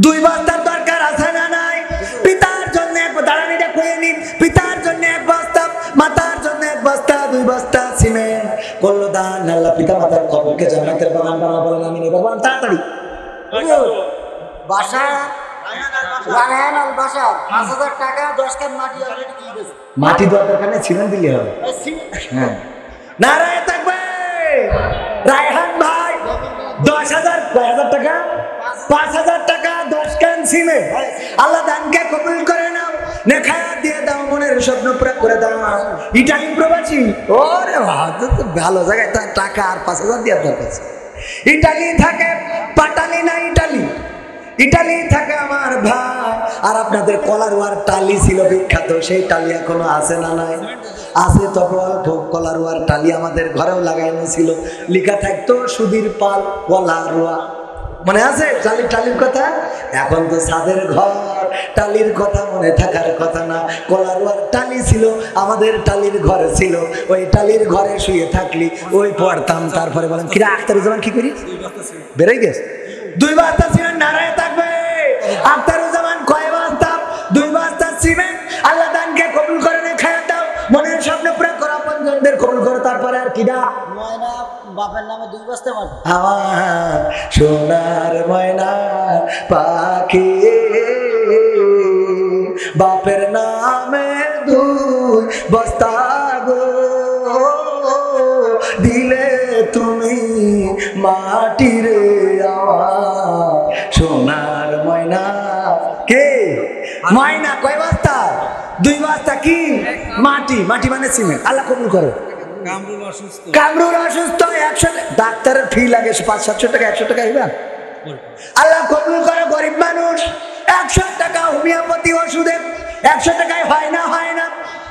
[SPEAKER 1] 2 বস্তার দরকার আছে না নাই পিতার জন্য দাঁড়ানিটা কইয়ে নিন পিতার জন্য 1 বস্তা মাতার জন্য 1 বস্তা 2 বস্তা সিমেন্ট করলো দান আল্লাহ পিতা মাতার কবরকে জান্নাতের বাগান বানাও বলেন আমিন এবার বলেন তাড়াতাড়ি
[SPEAKER 2] বাসা লাগান আল বাসা 5000 টাকা 10 কান মাটি অলরেডি দিয়ে দিয়েছে
[SPEAKER 1] মাটি দেওয়ার দরকার নেই সিমেন্ট দিলে হবে হ্যাঁ নারায়ে থাকবে রায়হান ভাই 10000 টাকা 5000 টাকা 10 কান সিমেন্ট আল্লাহ দানকে কবুল করে নাও নেখায়াত দিয়ে দাও মনের স্বপ্ন পুরা করে দাও ইটালি প্রবাসী ওরে বাবা তো ভালো জায়গায় তার টাকা আর 5000 দেওয়ার দরকার আছে ইটালি থাকে পাটালি না ইটালি থাকে আমার ভাই আর আপনাদের কলারওয়ার টালি ছিল বিখ্যাত সেই টালি এখনো আছে না নাই আছে তবে অল্প কলারওয়ার টালি আমাদের ঘরেও লাগানো ছিল লেখা থাকতো সুধীর পাল কলারওয়া মনে আছে টালির কথা এখন তো ছাদের ঘর টালির কথা মনে থাকার কথা না কলারওয়ার টালি ছিল আমাদের টালির ঘরে ছিল ওই টালির ঘরে শুয়ে থাকলি ওই পড়তাম তারপরে বলেন কিরা আখতারুজ্জামান কি করি বেরোই গেছে 2 বস্তা সিমেন্ট নারায়ে থাকবে আখতারুজ্জামান কয় বস্তা 2 বস্তা সিমেন্ট আল্লাহ দানকে কবুল করে নে খায়াত দাও মনের স্বপ্ন পুরো করো আপনজনদের কবুল করো তারপরে আর কিডা
[SPEAKER 2] ময়না বাপের নামে 2 বস্তা মাটি
[SPEAKER 1] আমার সোনার ময়না পাখি বাপের নামে 2 বস্তা গো দিলে তুমি মাটি রে আমার সোনার ময়না কে ময়না কয় বস্তা 2 বস্তা কি মাটি মানে সিমেন্ট আল্লাহ কবুল করো কামরুল অসুস্থ 100 ডাক্তারের ফি লাগে 500-700 টাকা 100 টাকা হইবে আল্লাহ কবুল করে গরিব মানুষ 100 টাকা হোমিওপ্যাথি ওষুধে 100 টাকায় হয় না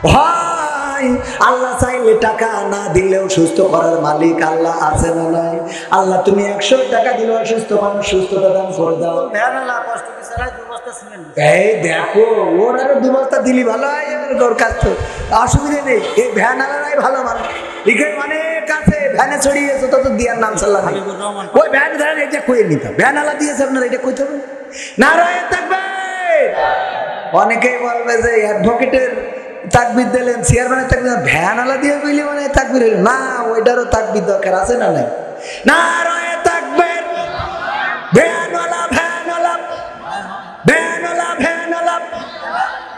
[SPEAKER 1] ভাই আল্লাহ চাইলে টাকা না দিলেও সুস্থ করার মালিক আল্লাহ আছে না নাই আল্লাহ তুমি 100 টাকা দিলে অসুস্থ মানুষ সুস্থতা দান করে দাও
[SPEAKER 2] কষ্ট কি ছাড়া 2 বস্তা সিমেন্ট
[SPEAKER 1] এই দেখো ওর আরো 2 বস্তা দিলি ভালো হয় ওর কাছ তো অসুবিধা নেই এই ভ্যান আলারাই ভালো মানুষ এখানে অনেক আছে ভ্যানে চড়িয়েছে তো দিয়ার নাম সাল্লাহ ওই ভ্যান ধরেন এটা কইয়ে নিতে ভ্যান আলা দিয়েছে আপনার এটা কইতে হবে নারায়ে থাকবে অনেকেই বলবে যে অ্যাডভোকেটের তাকবীর দিলেন চেয়ারম্যানের তাকবীর ভ্যান আলা দিয়ে কইলে মানে তাকবীর হইল না ওইটারও তাকবীর দরকার আছে না নাই নারায়ে থাকবে ভ্যানওয়ালা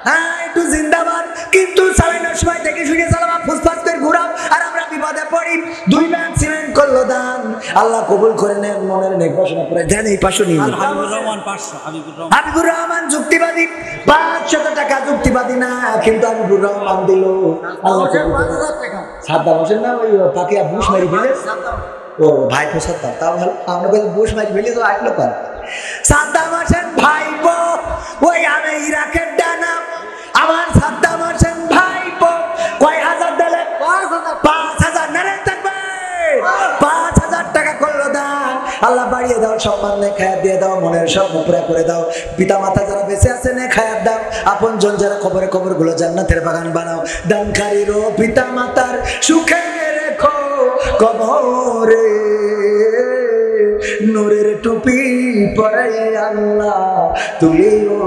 [SPEAKER 1] হ্যাঁ একটু জিন্দাবাদ কিন্তু চালানোর সময় দেখে শুনে চালাবা ফুসফাস করে ঘুরাও আর আমরা বিপদে পড়ি 2 ব্যাগ সিমেন্ট করলো দান আল্লাহ কবুল করে নেন মনের নেক বাসনা করে দেন এই পাশে নিয়ে হাবিবুর রহমান যুক্তিবাদী 500 টাকা যুক্তিবাদী না কিন্তু হাবিবুর রহমান দিল আল্লাহ
[SPEAKER 2] 5000 টাকা
[SPEAKER 1] সাদ্দাম হোসেন না ওই পাকিয়া বুশ মারি ফেলে ও ভাই তো সাদ্দাম তাও ভালো আমরা বলি বুশ মারি ফেলে তো আসলো কার সাদ্দাম হোসেন ভাইপো ওই আমি ইরাকের ডানা আমার সাদ্দাম হোসেন ভাইপো কয় হাজার দিলে 5000 নারে থাকবে 5000 টাকা করলো দান আল্লাহ বাড়িয়ে দাও, সম্মান নেক হায়াত দিয়ে দাও, মনের সব পুরা করে দাও। পিতা মাতা যারা বেঁচে আছে নেক হায়াত দাও, আপন জন যারা কবরে কবরগুলো জান্নাতের বাগান বানাও। দানকারীরও পিতা মাতার সুখে রেখো কবরে, নূরের টুপি পরে আল্লাহ তুলিও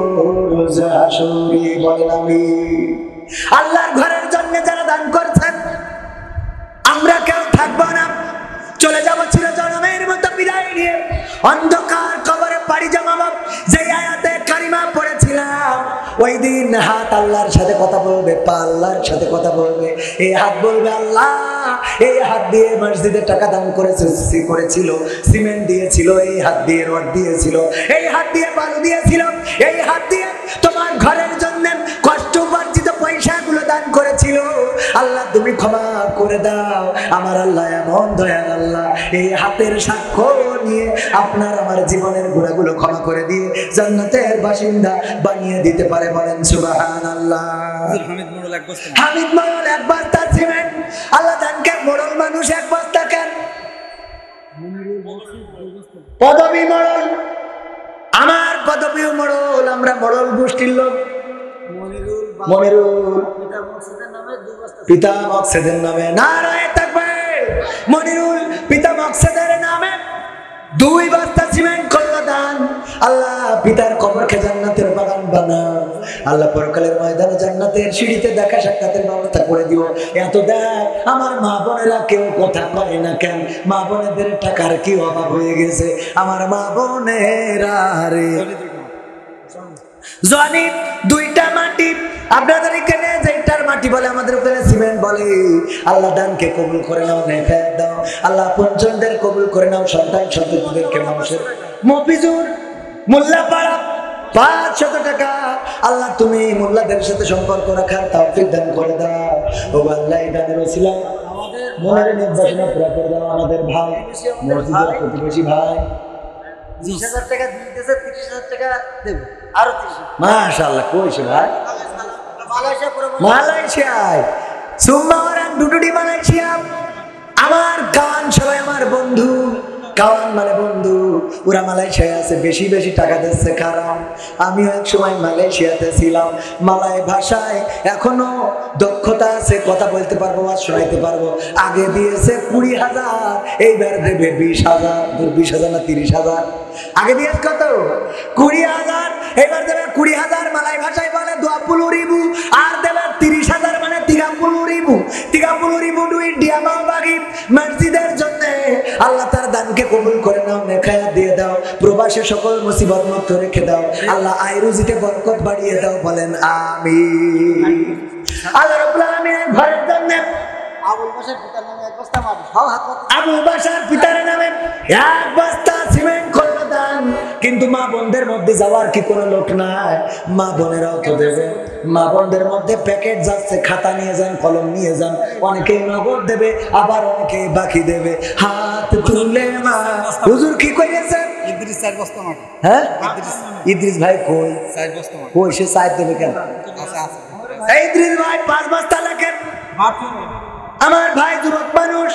[SPEAKER 1] হাসরে। বলেন আমিন। আল্লাহর ঘরের জন্য যারা দান করছেন, আমরা কেউ থাকবো না, চলে যাবো চিরজন্মের মতো বিদায় নিয়ে। অন্ধকার কবরে পাড়ি জমাবো। যে আয়াতে কারিমা পড়েছিলাম, ওই দিন হাত আল্লাহর সাথে কথা বলবে, পা আল্লাহর সাথে কথা বলবে। এই হাত বলবে আল্লাহ, এই হাত দিয়ে মসজিদে টাকা দান করেছিল, সিমেন্ট দিয়েছিল, এই হাত দিয়ে রড দিয়েছিল, এই হাত দিয়ে বালু দিয়েছিল, এই হাত দিয়ে তোমার ঘরের জন্য কষ্ট উপার্জিত পয়সাগুলো দান করেছিল। আল্লাহ তুমি ক্ষমা করে দাও। আমার আল্লাহ এমন দয়াল আল্লাহ, এই হাতের সাক্ষ্য নিয়ে আপনার আমার জীবনের গুনাহগুলো ক্ষমা করে দিয়ে জান্নাতের বাসিন্দা বানিয়ে দিতে পারে। বলেন সুবহানাল্লাহ। হামিদ মোড়ল এক বস্তা সিমেন্ট, আল্লাহ জানকে মোড়ল মানুষ এক বস্তা কেন? পদবী মোড়ল, আমার পদবীও মোড়ল, আমরা মোড়ল গোষ্ঠীর লোক। মনিরুল পিতা মকসেদের নামে, নারায়ে তাকবীর। মনিরুল পিতা মকসেদের নামে 2 বস্তা সিমেন্ট করলো দান। আল্লাহ পিতার কবরকে জান্নাতের বাগান বানাও। আল্লাহ পরকালের ময়দানে জান্নাতের সিঁড়িতে দেখা সাক্ষাতের ব্যবস্থা করে দিও। এত দেখ আমার মা বোনেরা কেউ কথা কয় না কেন? মা বোনেদের টাকার কি অভাব হয়ে গেছে? আমার মা বোনেরা রে জানি 2টা মাটি আপনাদের এখানে যেটার মাটি বলে, আমাদের ওখানে সিমেন্ট বলে। আল্লাহ দানকে কবুল করে নাও, নেক হায়াত দাও। আল্লাহ পঞ্চমদের কবুল করে নাও, সন্তান সন্ততিদেরকে মানুষের। মফিজুর মোল্লাপাড়া 500 টাকা। আল্লাহ তুমি মোল্লাদের সাথে সম্পর্ক রাখার তৌফিক দান করে দাও। ও আল্লাহ এই দানের ওসিলায় মনের নির্বাচনা পুরা করে দাও। আমাদের ভাই মসজিদের প্রতিবেশী ভাই
[SPEAKER 2] 20,000 টাকা দিতেছে, 30,000 টাকা দেবে, আরো 30,000।
[SPEAKER 1] মাশাআল্লাহ। কইছে ভাই? মালয়েশিয়ায়। সুম্মা ওরান ডুডুডি মালয়েশিয়া। আমার কান সবাই আমার বন্ধু, কাওয়ান মানে বন্ধু। ওরা মালয়েশিয়ায় আছে, বেশি বেশি টাকা দিচ্ছে কারণ আমিও এক সময় মালয়েশিয়াতে ছিলাম। মালয় ভাষায় এখনো দক্ষতা আছে, কথা বলতে পারবো, আর শোনাইতে পারবো। আগে দিয়েছে 20,000, এইবার দেবে 20,000। 20,000 না 30,000? আগে দিয়েছে কত? 20,000, এবার দেবে 20,000। মালয় ভাষায় বলে 20,000, আর দেবে 30,000 মানে 30,000। 30,000 দুই ডিয়ামাও বাগি মসজিদের জন্য। আল্লাহ তার দানকে কবুল করে নাও, নেক হায়াত দিয়ে দাও। প্রবাসে সকল মুসিবত মুক্ত রেখে দাও। আল্লাহ আয় রুজিতে বরকত বাড়িয়ে দাও। বলেন আমিন। আল্লাহ রাব্বুল আলামিনের ঘরের জন্য
[SPEAKER 2] আবুল বাশার পিতার নামে 1 বস্তা মাটি, সব হাত পাতে।
[SPEAKER 1] আবুল বাশার পিতার নামে 1 বস্তা সিমেন্ট করলো দান। কিন্তু মা বোনদের মধ্যে যাওয়ার কি কোনো লোক নাই? মা বোনেরাও তো দেবে। মা বোনদের মধ্যে প্যাকেট যাচ্ছে, খাতা নিয়ে যান, কলম নিয়ে যান। অনেকেই নগদ দেবে, আবার অনেকেই বাকি দেবে। হাত তুলে মা হুজুর কি কইছেন?
[SPEAKER 2] ইদ্রিস 4 বস্তা মাটি।
[SPEAKER 1] হ্যাঁ, ইদ্রিস ভাই কই?
[SPEAKER 2] 4 বস্তা মাটি।
[SPEAKER 1] কই সে সাইড দেবে কেন?
[SPEAKER 2] আচ্ছা আচ্ছা।
[SPEAKER 1] এই ইদ্রিস ভাই 5 বস্তা লেখেন। আমার ভাই যুবক মানুষ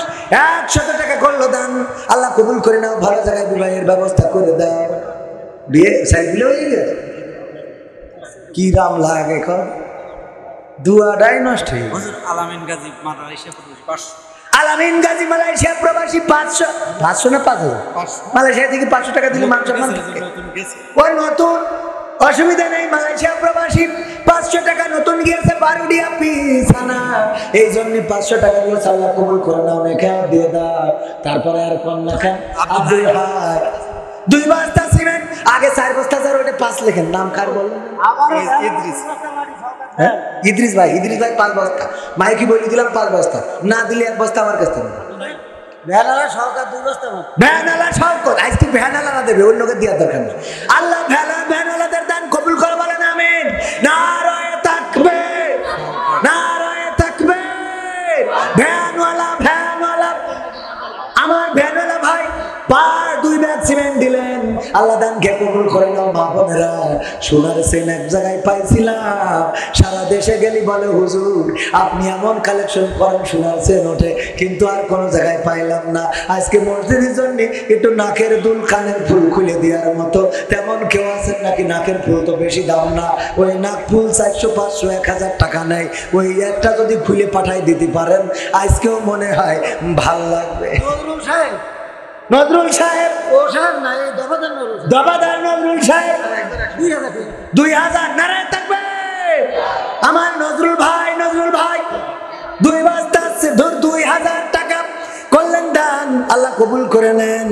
[SPEAKER 1] 100 টাকা করলো দান। আল্লাহ কবুল করে নাও, ভালো জায়গায় বিবাহের ব্যবস্থা করে দাও। বিয়ে সাইকেল হয়ে গেছে, কি রাম লাগে এখন, দুয়াটাই নষ্ট হয়ে গেছে।
[SPEAKER 2] আলামিন গাজী মালয়েশিয়া প্রবাসী 500।
[SPEAKER 1] আলামিন গাজী মালয়েশিয়া প্রবাসী 500। 500 না 5,000? মালয়েশিয়া থেকে 500 টাকা দিলে মান সম্মান থাকে। ওই নতুন, অসুবিধা নেই। মালয়েশিয়া প্রবাসী 500 টাকা নতুন গিয়েছে বারুডিয়া পিছানা। এই জন্য 500 টাকা দিয়ে আল্লাহ কবুল করে নাও, নেক হায়াত দিয়ে দাও। তারপরে আর কোন লেখা? আব্দুল হাই 2 বস্তা সিমেন্ট। আগে 4 বস্তা, যার ওটা 5 লেখেন। নাম কার বলেন?
[SPEAKER 2] ইদ্রিস।
[SPEAKER 1] হ্যাঁ, ইদ্রিস ভাই। ইদ্রিস ভাই 5 বস্তা। মাইকি বলি দিলাম 5 বস্তা, না দিলে 1 বস্তা আমার কাছ থেকে।
[SPEAKER 2] ভ্যানালা সরকার 2 বস্তা মাটি।
[SPEAKER 1] ভ্যানালা সরকার আজকে ভ্যানালা না দেবে, অন্য লোকের দেওয়ার দরকার নেই। আল্লাহ ভ্যানালাদের দান কবুল করে। বলেন আমিন। নারায়ে তাকবীর, নারায়ে তাকবীর। ভ্যানওয়ালা আমার ভ্যানওয়ালা ভাই 2 ব্যাগ সিমেন্ট দিলেন। আল্লাহ দানকে কবুল করে নাও। মা বোনেরা, সোনার চেন এক জায়গায় পাইছিলাম, সারা দেশে গেলি বলে হুজুর আপনি এমন কালেকশন করেন সোনার চেন ওঠে, কিন্তু আর কোনো জায়গায় পাইলাম না। আজকে মসজিদের জন্য একটু নাকের দুল কানের ফুল খুলে দেওয়ার মতো তেমন কেউ আছেন নাকি? নাকের ফুল তো বেশি দাম না, ওই নাক ফুল 400 500 1000 টাকা নেয়, ওই একটা যদি খুলে পাঠাই দিতে পারেন আজকেও মনে হয় ভাল লাগবে।
[SPEAKER 2] নজরুল সাহেব,
[SPEAKER 1] নজরুল সাহেব,
[SPEAKER 2] ও সাহেব না, এই দফাদার নজরুল সাহেব।
[SPEAKER 1] দফাদার নজরুল সাহেব
[SPEAKER 2] 2000 টাকা।
[SPEAKER 1] 2000 নারায় থাকবে আমার নজরুল ভাই। নজরুল ভাই 2 বস্তা 2000 টাকা করলেন দান, আল্লাহ কবুল করে নেন।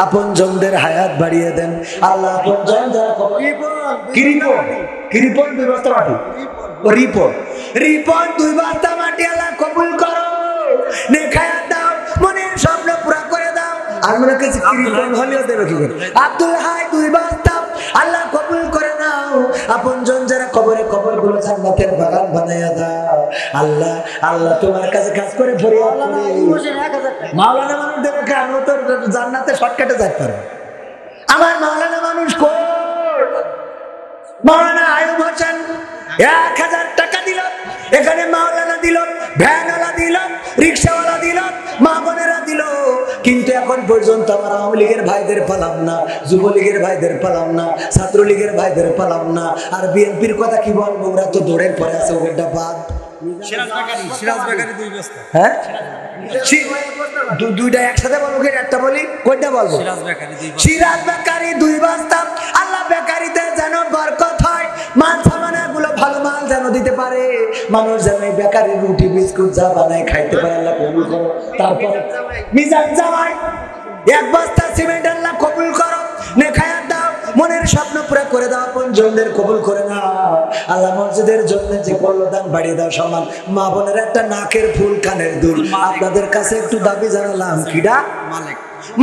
[SPEAKER 1] আপন জনদের হায়াত বাড়িয়ে দেন আল্লাহ। আপন জন যারা কিরিপন 2 বস্তা মাটি, রিপন 2 বস্তা মাটি আল্লাহ কবুল করো, নেখায়াত দাও, মনের স্বপ্ন পুরা করে দাও। আর মনে কাছে কিরিপন হলেও দেবে কি করে? আব্দুল হাই 2 বস্তা আল্লাহ কবুল করে নাও। আপন জন যারা কবরে, কবর গুলো জান্নাতের বাগান বানাইয়া দাও আল্লাহ। আল্লাহ তোমার কাছে কাজ করে ফরিয়াদ করি। মাওলানা মানুষ দেবে কেন? তো জান্নাতে শর্টকাটে যাইতে পারবে। আমার মাওলানা মানুষ কই? মাওলানা আয়ুব হোসেন 1000 টাকা দিল, এখানে মাওলানা দিল, ভ্যানওয়ালা দিল, রিক্সাওয়ালা দিল, মা বোনেরা দিল, কিন্তু এখন পর্যন্ত আমার আওয়ামী লীগের ভাইদের পালাম না, যুবলীগের ভাইদের পালাম না, ছাত্রলীগের ভাইদের পালাম না। আর বিএনপির কথা কি বলবো? ওরা তো দৌড়ের পরে আছে, ওটা বাদ। হ্যাঁ, দুইটা একসাথে বলবো, একটা বলি, কোনটা বলবো? সিরাজ বেকারি 2 বস্তা আল্লাহ বেকারিতে যেন বরকত হয়, মাল সামানা গুলো ভালো মাল যেন দিতে পারে, মানুষ যেন এই বেকারি রুটি বিস্কুট যা বানায় খাইতে পারে আল্লাহ কবুল করো। তারপরে মিজান জামাই 1 বস্তা সিমেন্ট আল্লাহ কবুল করো, নেখায়াত দাও, মনের স্বপ্ন পুরো করে দাও, আপন জনদের কবুল করে নাও আল্লাহ। মসজিদের জন্য যে করলো দান বাড়িয়ে দাও সম্মান। মা বোনের একটা নাকের ফুল কানের দুল আপনাদের কাছে একটু দাবি জানালাম। কিডা?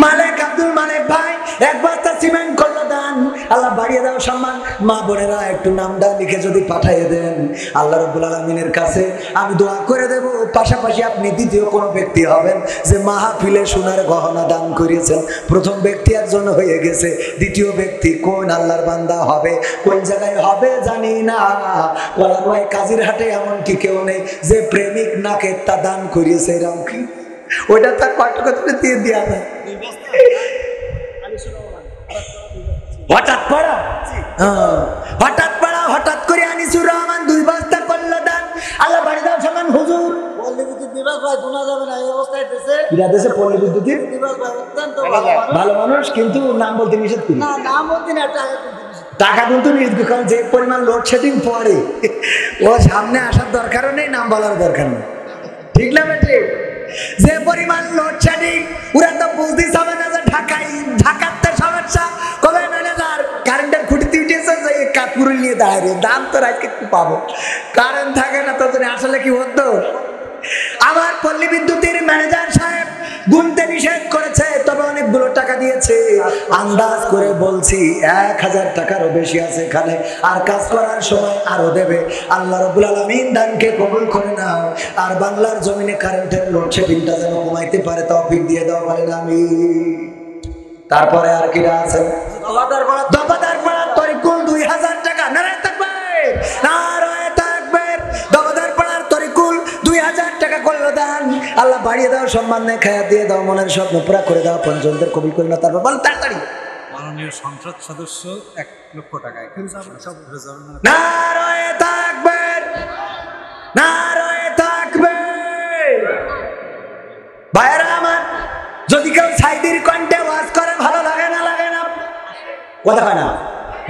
[SPEAKER 1] মালিক, আব্দুল মালিক ভাই 1 বস্তা সিমেন্ট করলো দান আল্লাহ বাড়িয়ে দাও সম্মান। মা বোনেরা একটু নামটা লিখে যদি পাঠিয়ে দেন আল্লাহ রাব্বুল আলামিনের কাছে আমি দোয়া করে দেব। পাশাপাশি আপনি দ্বিতীয় কোনো ব্যক্তি হবেন যে মাহফিলে সোনার গহনা দান করিয়েছেন। প্রথম ব্যক্তি একজন হয়ে গেছে, দ্বিতীয় ব্যক্তি কোন আল্লাহর বান্দা হবে, কোন জায়গায় হবে জানি না। ওয়ালাহি কাজির হাটে এমন কি কেউ নেই যে প্রেমিক নাকে তা দান করিয়েছে, এরকম কি? ওইটা তার কটকটে দিয়ে দেওয়া যায়। হঠাৎ পড়া হঠাৎ করে আনিসুর রহমান 2 বস্তা করলো দান আল্লাহ বাড়ি দাও সমান। হুজুর
[SPEAKER 2] পল্লী বিদ্যুৎ বিভাগ ভাই শোনা যাবে না, এই অবস্থায় দেশে
[SPEAKER 1] দেশে পল্লী বিদ্যুতের
[SPEAKER 2] বিভাগ ভাই অত্যন্ত
[SPEAKER 1] ভালো মানুষ, কিন্তু নাম বলতে নিষেধ করি।
[SPEAKER 2] না, নাম বলতে না,
[SPEAKER 1] টাকা কিন্তু নিষেধ, কারণ যে পরিমাণ লোডশেডিং পড়ে ও সামনে আসার দরকারও নেই, নাম বলার দরকার নেই, ঠিক না বেটে? যে পরিমাণ লোডশেডিং ওরা তো বুঝতেই হবে না যে ঢাকাতে সমস্যা কবে ম্যানেজার কারেন্টের খুঁটিতে উঠেছে যে কাকুর নিয়ে দাঁড়িয়ে দাম তো আজকে একটু পাবো, কারেন্ট থাকে না তো আসলে কি হতো? আমার পল্লী বিদ্যুতের ম্যানেজার সাহেব গুনতে নিষেধ করেছে, তবে অনেকগুলো টাকা দিয়েছে। আন্দাজ করে বলছি 1000 টাকারও বেশি আছে এখানে, আর কাজ করার সময় আরো দেবে। আল্লাহ রাব্বুল আলামিন দানকে কবুল করে নাও, আর বাংলার জমিনে কারেন্টের লোডশেডিংটা যেন কমাইতে পারে তৌফিক দিয়ে দাও বলেন আমি। তারপরে আর কি আছে? দফাদার পাড়া তরিকুল 2000 টাকা। নারায়ে তাকবীর, নারায়ে তাকবীর। দফাদার পাড়ার তরিকুল 2000 টাকা করলো দান আল্লাহ বাড়িয়ে দাও সম্মান, নেই খায়া দিয়ে দাও, মনের স্বপ্ন পুরা করে দাও, পঞ্চমদের কবুল করে নাও। তারপর বল তাড়াতাড়ি।
[SPEAKER 3] মাননীয় সংসদ সদস্য 1 লক্ষ টাকা।
[SPEAKER 1] নারায়ে তাকবীর, নারায়ে তাকবীর। ভাইরা আমার, যদি কেউ সাইদির কণ্ঠে ওয়াজ করে ভালো লাগে না? লাগে না? কথা হয় না?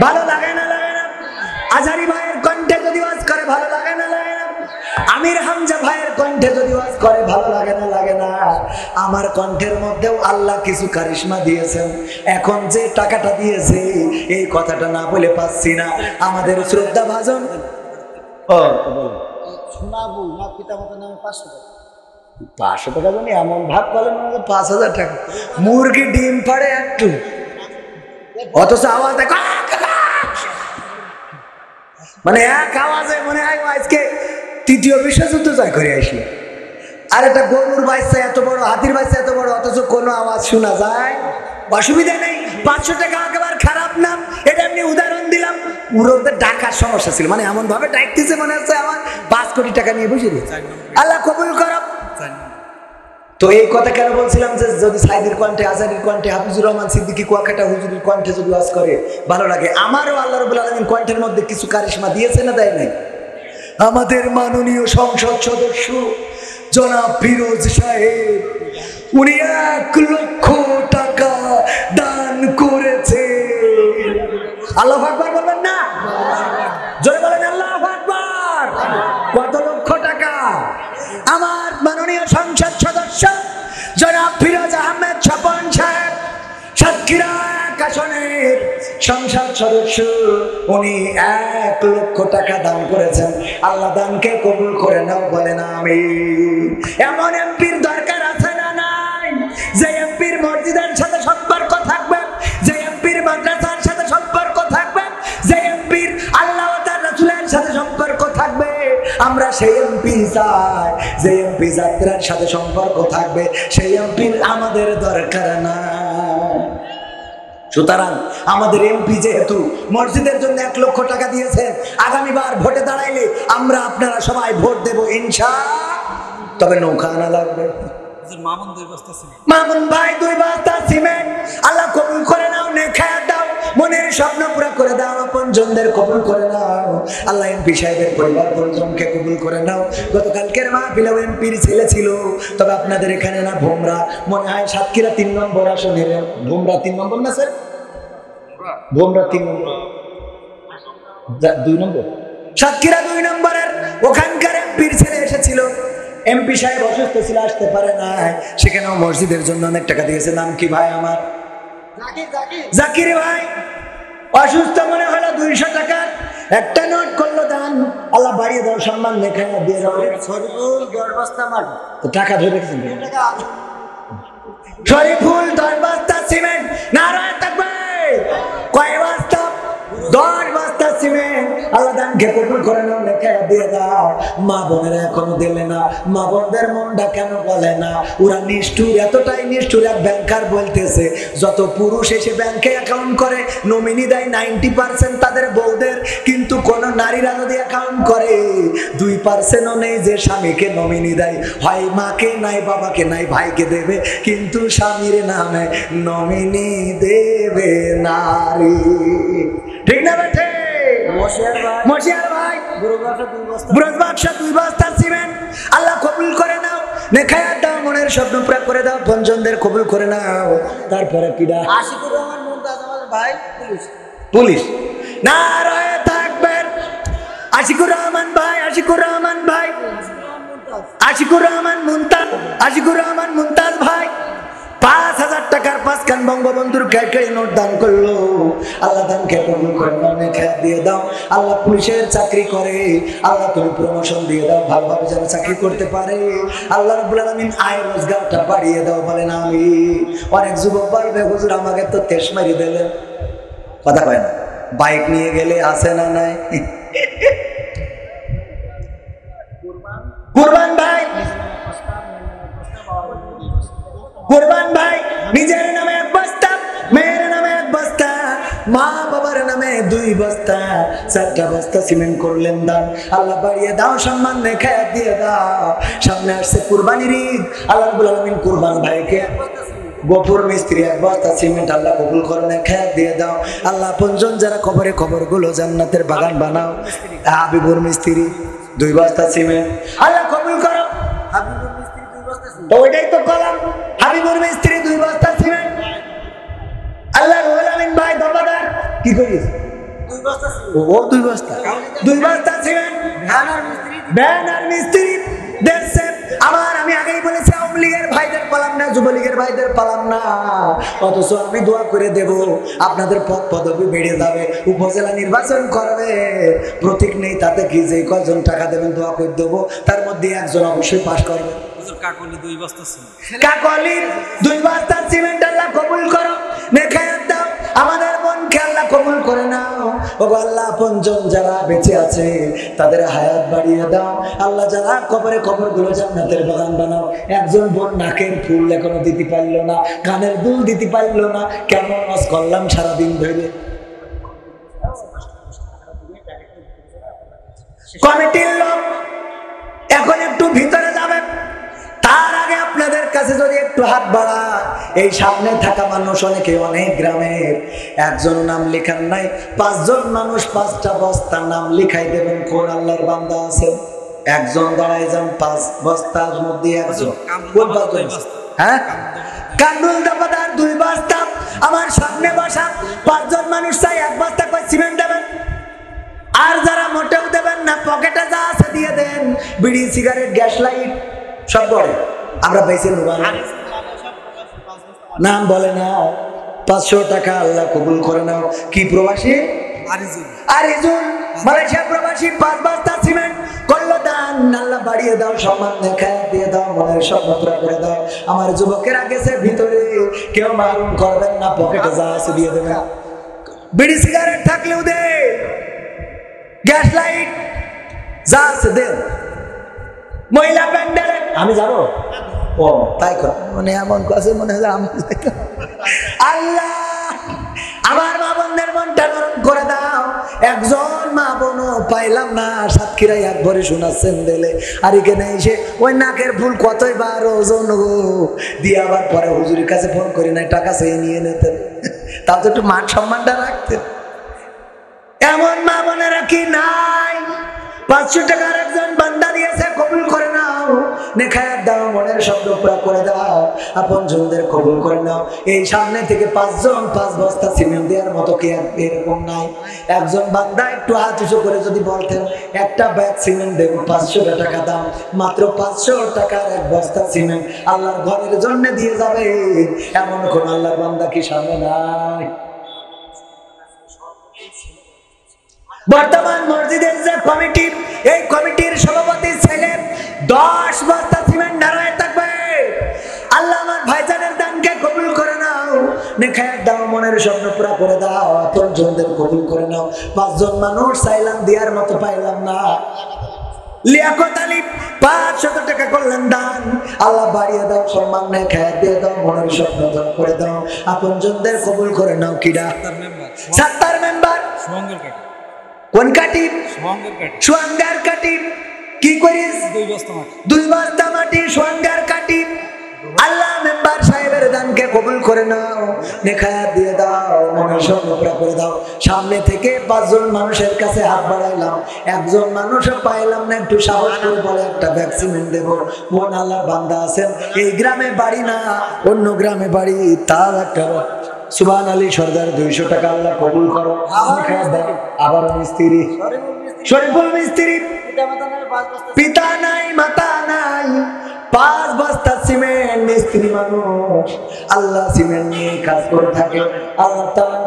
[SPEAKER 1] ভালো লাগে না? লাগে না? আজহারি ভাইয়ের কণ্ঠে যদি ওয়াজ করে ভালো লাগে না? লাগে না? আমির হামজা ভাইয়ের কণ্ঠে যদি ওয়াজ করে ভালো লাগে না? লাগে না? আমার কণ্ঠের মধ্যেও আল্লাহ কিছু কারিশমা দিয়েছেন। এখন যে টাকাটা দিয়েছে এই কথাটা না বলে পাচ্ছি না। আমাদের শ্রদ্ধা ভাজন
[SPEAKER 2] শোনাবো না, পিতা মাতার নামে 500 টাকা।
[SPEAKER 1] 500 টাকা জানি এমন ভাগ করলেন 5000 টাকা। মুরগি ডিম পাড়ে একটু, অথচ আওয়াজ মানে এক আওয়াজে মনে হয় আজকে 3য় বিশ্বযুদ্ধ জয় করে আসি। আর একটা গরুর বাচ্চা এত বড়, হাতির বাচ্চা এত বড়, অথচ কোনো আওয়াজ শোনা যায়, অসুবিধা নেই। 500 টাকা একেবারে খারাপ না, এটা এমনি উদাহরণ দিলাম। পুরো ওদের টাকার সমস্যা ছিল, মানে এমন ভাবে ডাকতেছে মনে হচ্ছে আমার 5 কোটি টাকা নিয়ে বসে দিয়েছে। আল্লাহ কবুল করো। তো এই কথা কেন বলছিলাম যে যদি সাইদের কণ্ঠে, আজারির কণ্ঠে, হাফিজুর রহমান সিদ্দিকী কুয়াকাটা হুজুরের কণ্ঠে যদি ওয়াজ করে ভালো লাগে। আমারও আল্লাহ রাব্বুল আলামিন কণ্ঠের মধ্যে কিছু কারিশমা দিয়েছে না দেয় নাই? আমাদের মাননীয় সংসদ সদস্য জনাব ফিরোজ সাহেব, উনি 1 লক্ষ টাকা দান করেছে। আল্লাহু আকবার বলবেন না? জোরে বলেন আল্লাহু আকবার। কত লক্ষ টাকা? আমার মাননীয় সংসদ সদস্য জনাব ফিরোজ আহমেদ স্বপন সাহেব, সাতক্ষীরা আসনের সংসদ সদস্য, উনি 1 লক্ষ টাকা দান করেছেন। আল্লাহ দানকে কবুল করে নাও, বলেন আমিন। এমন এমপির দরকার আছে না নাই? যে এমপির মসজিদের সাথে সম্পর্ক থাকবে, যে এমপির মাদ্রাসার সাথে সম্পর্ক থাকবে, যে এমপির আল্লাহ ও তার রাসূলের সাথে সম্পর্ক থাকবে। আমরা সেই এমপি চাই, যে এমপি যাত্রার সাথে সম্পর্ক থাকবে, সেই এমপির আমাদের দরকার না। সুতরাং আমাদের এমপি যেহেতু মসজিদের জন্য 1 লক্ষ টাকা দিয়েছেন, আগামীবার ভোটে দাঁড়াইলে আমরা আপনারা সবাই ভোট দেব ইনশাআল্লাহ। তবে নৌকা আনা লাগবে। মামুন ভাই 2 বস্তা সিমেন্ট, আল্লাহ কবুল করে নাও, নেখায়াত দাও, মনের স্বপ্ন পুরো করে দাও, আপনজনদের কবুল করে নাও। আল্লাহ এমপি সাহেবের পরিবার পরিজনকে কবুল করে নাও। গতকালকের মাহফিলে এমপির ছেলে ছিল, তবে আপনাদের এখানে না ভোমরা, মনে হয় সাতক্ষীরা 3 নম্বর আসনের। ভোমরা 3 নম্বর না স্যার? ভোমরা 3 নম্বর, 2 নম্বর, সাতক্ষীরা 2 নম্বরের ওখানকার এমপির ছেলে এসেছিল। এমপি সাহেব অসুস্থ ছিল, আসতে পারে না, সেখানেও মসজিদের জন্য অনেক টাকা দিয়েছে। নাম কি ভাই আমার? জাকির ভাই। অসুস্থ মনে হলো, 200 টাকার একটা নোট করলো দান। আল্লাহ বাড়িয়ে দাও, সম্মান লেখা দিয়ে দাও।
[SPEAKER 2] শরীফুল 10 বস্তা মাটি,
[SPEAKER 1] টাকা ধরে রেখেছেন।
[SPEAKER 2] টাকা
[SPEAKER 1] শরীফুল 10 বস্তা সিমেন্ট। নারায়ে তাকবীর। কয় বস্তা? 10 বস্তা সিমেন্ট। আল্লাহ দানকে কবুল করে নাও, লেখা দিয়ে দাও। মা বোনেরা এখনো দিলে না, মা বোনদের মনটা কেন বলে না? ওরা নিষ্ঠুর, এতটাই নিষ্ঠুর। এক ব্যাংকার বলতেছে যত পুরুষ এসে ব্যাংকে অ্যাকাউন্ট করে নমিনি দেয় 90% তাদের বউদের, কিন্তু কোন নারীরা যদি অ্যাকাউন্ট করে 2%ও নেই যে স্বামীকে নমিনি দেয়। হয় মাকে নাই, বাবাকে নাই, ভাইকে দেবে, কিন্তু স্বামীর নামে নমিনি দেবে নারী। ঠিক না বেঠে? মশিয়ার ভাই ব্রজ বাক্সা 2 বস্তা সিমেন্ট। আল্লাহ কবুল করে নাও, নেখায়াত দাও, মনের স্বপ্ন পুরা করে দাও, পঞ্চমদের কবুল করে নাও। তারপরে কিডা?
[SPEAKER 2] আশিকুর রহমান মুমতাজ আমাদের ভাই,
[SPEAKER 1] পুলিশ। নারায়ে তাকবীর। আশিকুর রহমান ভাই, আশিকুর রহমান ভাই, আশিকুর রহমান মুমতাজ, আশিকুর রহমান মুমতাজ ভাই 5000 টাকার 5 খান বঙ্গবন্ধুর কেটে নোট দান করলো। আল্লাহ দানকে কবুল করে নাও, নেখায়াত দিয়ে দাও। আল্লাহ পুলিশের চাকরি করে, আল্লাহ তুমি প্রমোশন দিয়ে দাও, ভালোভাবে যেন চাকরি করতে পারে। আল্লাহ রাব্বুল আলামিন আয় রোজগারটা বাড়িয়ে দাও, বলেন আমিন। অনেক যুবক বলবে হুজুর আমাকে তো তেশ মারি দিলেন, কথা কয় না। বাইক নিয়ে গেলে আসে না নাই? কুরবান ভাই, কুরবান ভাই নিজের নামে 1 বস্তা, মেয়ের নামে 1 বস্তা, মা বাবার নামে 2 বস্তা, 4টা বস্তা সিমেন্ট করলেন দান। আল্লাহ বাড়িয়ে দাও, সম্মান নেখায়াত দিয়ে দাও। সামনে আসছে কুরবানির ঈদ। আল্লাহ রাব্বুল আলামিন কুরবান ভাইকে গফুর মিস্ত্রি 1 বস্তা সিমেন্ট আল্লাহ কবুল করে, নেখায়াত দিয়ে দাও। আল্লাহ পঞ্জন যারা কবরে খবরগুলো জান্নাতের বাগান বানাও। হাবিবুর মিস্ত্রি 2 বস্তা সিমেন্ট আল্লাহ কবুল করো।
[SPEAKER 2] হাবিবুর মিস্ত্রি 2 বস্তা সিমেন্ট,
[SPEAKER 1] তো ওইটাই তো কলাম, হাবিবুর মিস্ত্রি 2 বস্তা সিমেন্ট। আল্লাহ রাব্বুল আলামিন ভাই দরবাদার কি করিস?
[SPEAKER 2] 2 বস্তা সিমেন্ট,
[SPEAKER 1] ও 2 বস্তা, 2 বস্তা সিমেন্ট। ব্যানার মিস্ত্রি দেখছে আমার। আমি আগেই বলেছি আওয়ামী লীগের ভাইদের পালাম না, যুবলীগের ভাইদের পালাম না, অথচ আমি দোয়া করে দেব আপনাদের পদ পদবি বেড়ে যাবে। উপজেলা নির্বাচন করবে, প্রতীক নেই তাতে কি, যে কয়জন টাকা দেবেন দোয়া করে দেবো, তার মধ্যে একজন অবশ্যই পাস করবে।
[SPEAKER 3] কাকলি 2 বস্তা সিমেন্ট,
[SPEAKER 1] কাকলির 2 বস্তা সিমেন্ট আল্লাহ কবুল করো, নেখায়াত দাও। আমাদের মনকে আল্লাহ কবুল করে নাও। ও আল্লাহ আপনজন যারা বেঁচে আছে তাদের হায়াত বাড়িয়ে দাও আল্লাহ, যারা কবরে কবরগুলো জান্নাতের বাগান বানাও। একজন বোন নাকের ফুল এখনো দিতে পারলো না, কানের দুল দিতে পারলো না, কেমন ওয়াজ করলাম সারাদিন ধরে। কমিটির লোক এখন একটু ভিতরে যাবেন, তার আগে আপনাদের কাছে যদি একটু হাত বাড়া, এই সামনে থাকা মানুষ অনেকে অনেক গ্রামের, একজন নাম লেখান নাই, 5 জন মানুষ 5টা বস্তার নাম লিখাই দেবেন। কোন আল্লাহর বান্দা আছেন? একজন দাঁড়ায় যান, 5 বস্তার মধ্যে একজন। কোন 5 জন? হ্যাঁ, কান্দুল দাপাদার 2 বস্তা। আমার সামনে বসা 5 জন মানুষ চাই 1 বস্তা করে সিমেন্ট দেবেন। আর যারা মোটেও দেবেন না, পকেটে যা আছে দিয়ে দেন, বিড়ি, সিগারেট, গ্যাস লাইট সব করে আমরা পাইছি। নাম বলে না, 500 টাকা আল্লাহ কবুল করে নাও। কি প্রবাসী? আরিজুল, মালয়েশিয়া প্রবাসী, 5 বস্তা সিমেন্ট করলো দান। আল্লাহ বাড়িয়ে দাও, সম্মান দেখায় দিয়ে দাও, মনের স্বপ্ন পুরা করে দাও। আমার যুবকেরা গেছে ভিতরে, কেউ মারুম করবেন না, পকেটে যা আছে দিয়ে দেবেন। বিড়ি সিগারেট থাকলেও দে, গ্যাস লাইট যা আছে দেন। মহিলা প্যান্ডেলে আমি যাবো, ও তাই কর, মানে এমন কাছে মনে হয় আমি আল্লাহ আমার মা বোনদের মনটা নরম করে দাও। একজন মা বোনও পাইলাম না, সাতক্ষীরায় একবারে শোনাচ্ছেন দিলে, আর এখানে এসে ওই নাকের ফুল কতই বার ওজন দিয়ে আবার পরে হুজুরের কাছে ফোন করি নাই, টাকা চেয়ে নিয়ে নিতেন, তাও তো একটু মান সম্মানটা রাখতেন। এমন মা বোনেরা কি নাই? 500 টাকার একজন বান্দা দিয়েছে, কবুল করে নাও, নেখায়াত দাও, মনের শব্দ পুরা করে দাও, আপন জনদের কবুল করে নাও। এই সামনে থেকে 5 জন 5 বস্তা সিমেন্ট দেওয়ার মতো কি এরকম নাই? একজন বান্দা একটু হাত উঁচু করে যদি বলতেন, একটা ব্যাগ সিমেন্ট দেব, 500 টাকা দাম, মাত্র 500 টাকার 1 বস্তা সিমেন্ট আল্লাহর ঘরের জন্য দিয়ে যাবে, এমন কোন আল্লাহর বান্দা কি সামনে নাই? বর্তমান মসজিদের যে কমিটি, এই কমিটির সভাপতি ছেলে 10 বস্তা সিমেন্ট নারায় থাকবে। আল্লাহ আমার ভাইজানের দানকে কবুল করে নাও, নেখায়াত দাও, মনের স্বপ্ন পুরা করে দাও, আপন জনদের কবুল করে নাও। 5 জন মানুষ চাইলাম, দেওয়ার মতো পাইলাম না। লিয়াকত আলী 500 টাকা করলেন দান, আল্লাহ বাড়িয়ে দাও, সম্মান নেখায়াত দিয়ে দাও, মনের স্বপ্ন দান করে দাও, আপন জনদের কবুল করে নাও। কিডা? 70 মেম্বার। কোন কাটি? সোয়াঙ্গার কাটি। কি করিস? 2 বস্তা মাটি সোয়াঙ্গার কাটি। আল্লাহ মেম্বার সাহেবের দানকে কবুল করে নাও, নেখায়াত দিয়ে দাও, মনের স্বপ্ন পুরা করে দাও। সামনে থেকে 5 জন মানুষের কাছে হাত বাড়াইলাম, একজন মানুষও পাইলাম না, একটু সাহস করে বলে একটা ব্যাগ সিমেন্ট দেবো। মন আল্লাহর বান্দা আছেন, এই গ্রামে বাড়ি না, অন্য গ্রামে বাড়ি, তাও একটা সুবহান আলী সর্দার 200 টাকা আল্লাহ কবুল করো। আবার মিস্ত্রি শরীফুল মিস্ত্রি, পিতা নাই মাতা নাই, 5 বস্তা সিমেন্ট, মিস্ত্রি মানুষ, আল্লাহ সিমেন্ট নিয়ে কাজ করে থাকে। আল্লাহ তাআলা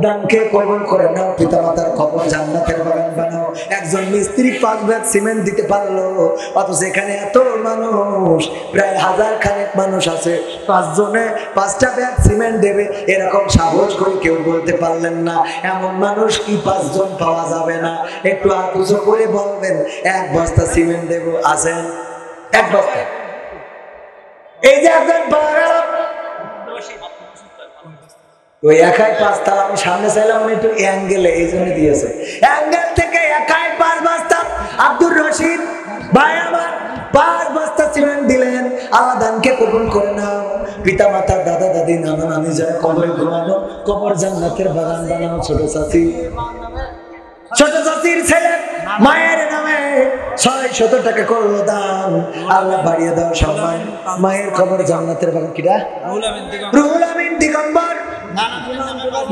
[SPEAKER 1] দানকে কবুল করে নাও, পিতা মাতার কবর জান্নাতের বাগান বানাও। একজন মিস্ত্রি 5 ব্যাগ সিমেন্ট দিতে পারলো, অথচ এখানে এত মানুষ, প্রায় 1000 খানেক মানুষ আছে, 5 জনে 5টা ব্যাগ সিমেন্ট দেবে, এরকম সাহস করে কেউ বলতে পারলেন না। এমন মানুষ কি 5 জন পাওয়া যাবে না? একটু আতুজ করে বলবেন 1 বস্তা সিমেন্ট দেবো, আছেন? 1 বস্তা। এই যে একজন পাওয়া গেল, ওই একাই 5 তালা। আমি সামনে চাইলাম, উনি একটু অ্যাঙ্গেলে, এই জন্য দিয়েছে, অ্যাঙ্গেল থেকে একাই 5 বস্তা। আব্দুর রশিদ ভাই আমার 5 বস্তা সিমেন্ট দিলেন, আল্লাহ দানকে কবুল করে নাও। পিতা মাতা, দাদা দাদি, নানা নানি যারা কবরে ঘুমানো, কবর জান্নাতের বাগান বানাও। ছোট চাচি, ছোট চাচির ছেলে মায়ের নামে 600 টাকা করলো দান, আল্লাহ বাড়িয়ে দাও সম্মান, মায়ের কবর জান্নাতের বাগান। কিরা? রুহুল আমিন দিগম্বর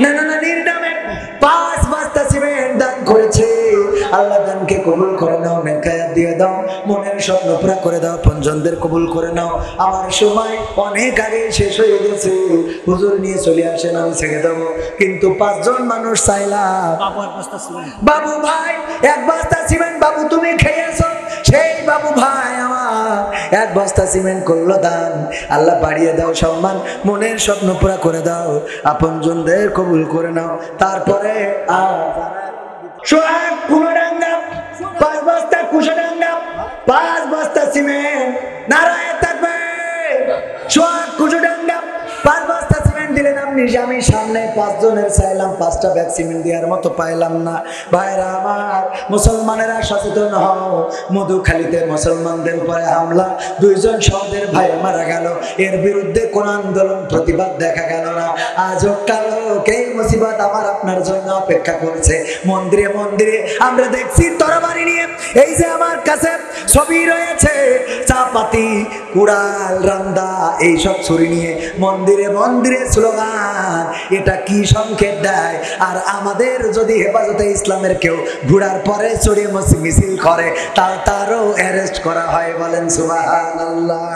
[SPEAKER 1] নানা নানির নামে 5 বস্তা সিমেন্ট দান করেছে। আল্লাহ দানকে কবুল করে নাও, নেকায়াত দিয়ে দাও, মনের স্বপ্ন পুরা করে দাও, পঞ্জনদের কবুল করে নাও। আমার সময় অনেক আগে শেষ হয়ে গেছে, হুজুর নিয়ে চলে আসেন, আমি ছেড়ে দেবো, কিন্তু 5 জন মানুষ চাইলাম। বাবু ভাই 1 বস্তা সিমেন্ট, বাবু তুমি খেয়েছো, সেই বাবু ভাই আমার 1 বস্তা সিমেন্ট করলো দান, আল্লাহ বাড়িয়ে দাও সম্মান, মনের স্বপ্ন পুরা করে দাও, আপনজনদের কবুল করে নাও। তারপরে সোহাগ কুমারাঙ্গা 5 বস্তা কুশাডাঙ্গা 5 বস্তা সিমেন্ট নারায়ে তাকবীর সোহাগ কুশাডাঙ্গা 5 বস্তা সিমেন্ট দিলেন আপনি আমি সামনে 5 জনের চাইলাম 5টা ব্যাগ সিমেন্ট দেওয়ার মতো পাইলাম না ভাইরা আমার মুসলমানেরা সচেতন হও মধুখালীতে মুসলমানদের উপরে হামলা 2 জন সহদের ভাই মারা গেল এর বিরুদ্ধে কোন আন্দোলন প্রতিবাদ দেখা গেল না আজও কালো এই মুসিবত আমার আপনার জন্য অপেক্ষা করছে মন্দিরে মন্দিরে আমরা দেখছি তরবারি নিয়ে এই যে আমার কাছে ছবি রয়েছে চাপাতি কুড়াল রান্দা এইসব ছুরি নিয়ে মন্দিরে মন্দিরে স্লোগান এটা কি সংকেত দেয় আর আমাদের যদি হেফাজতে ইসলামের কেউ ঘোড়ার পরে চড়ে মিছিল করে তারও অ্যারেস্ট করা হয় বলেন সুবহানাল্লাহ।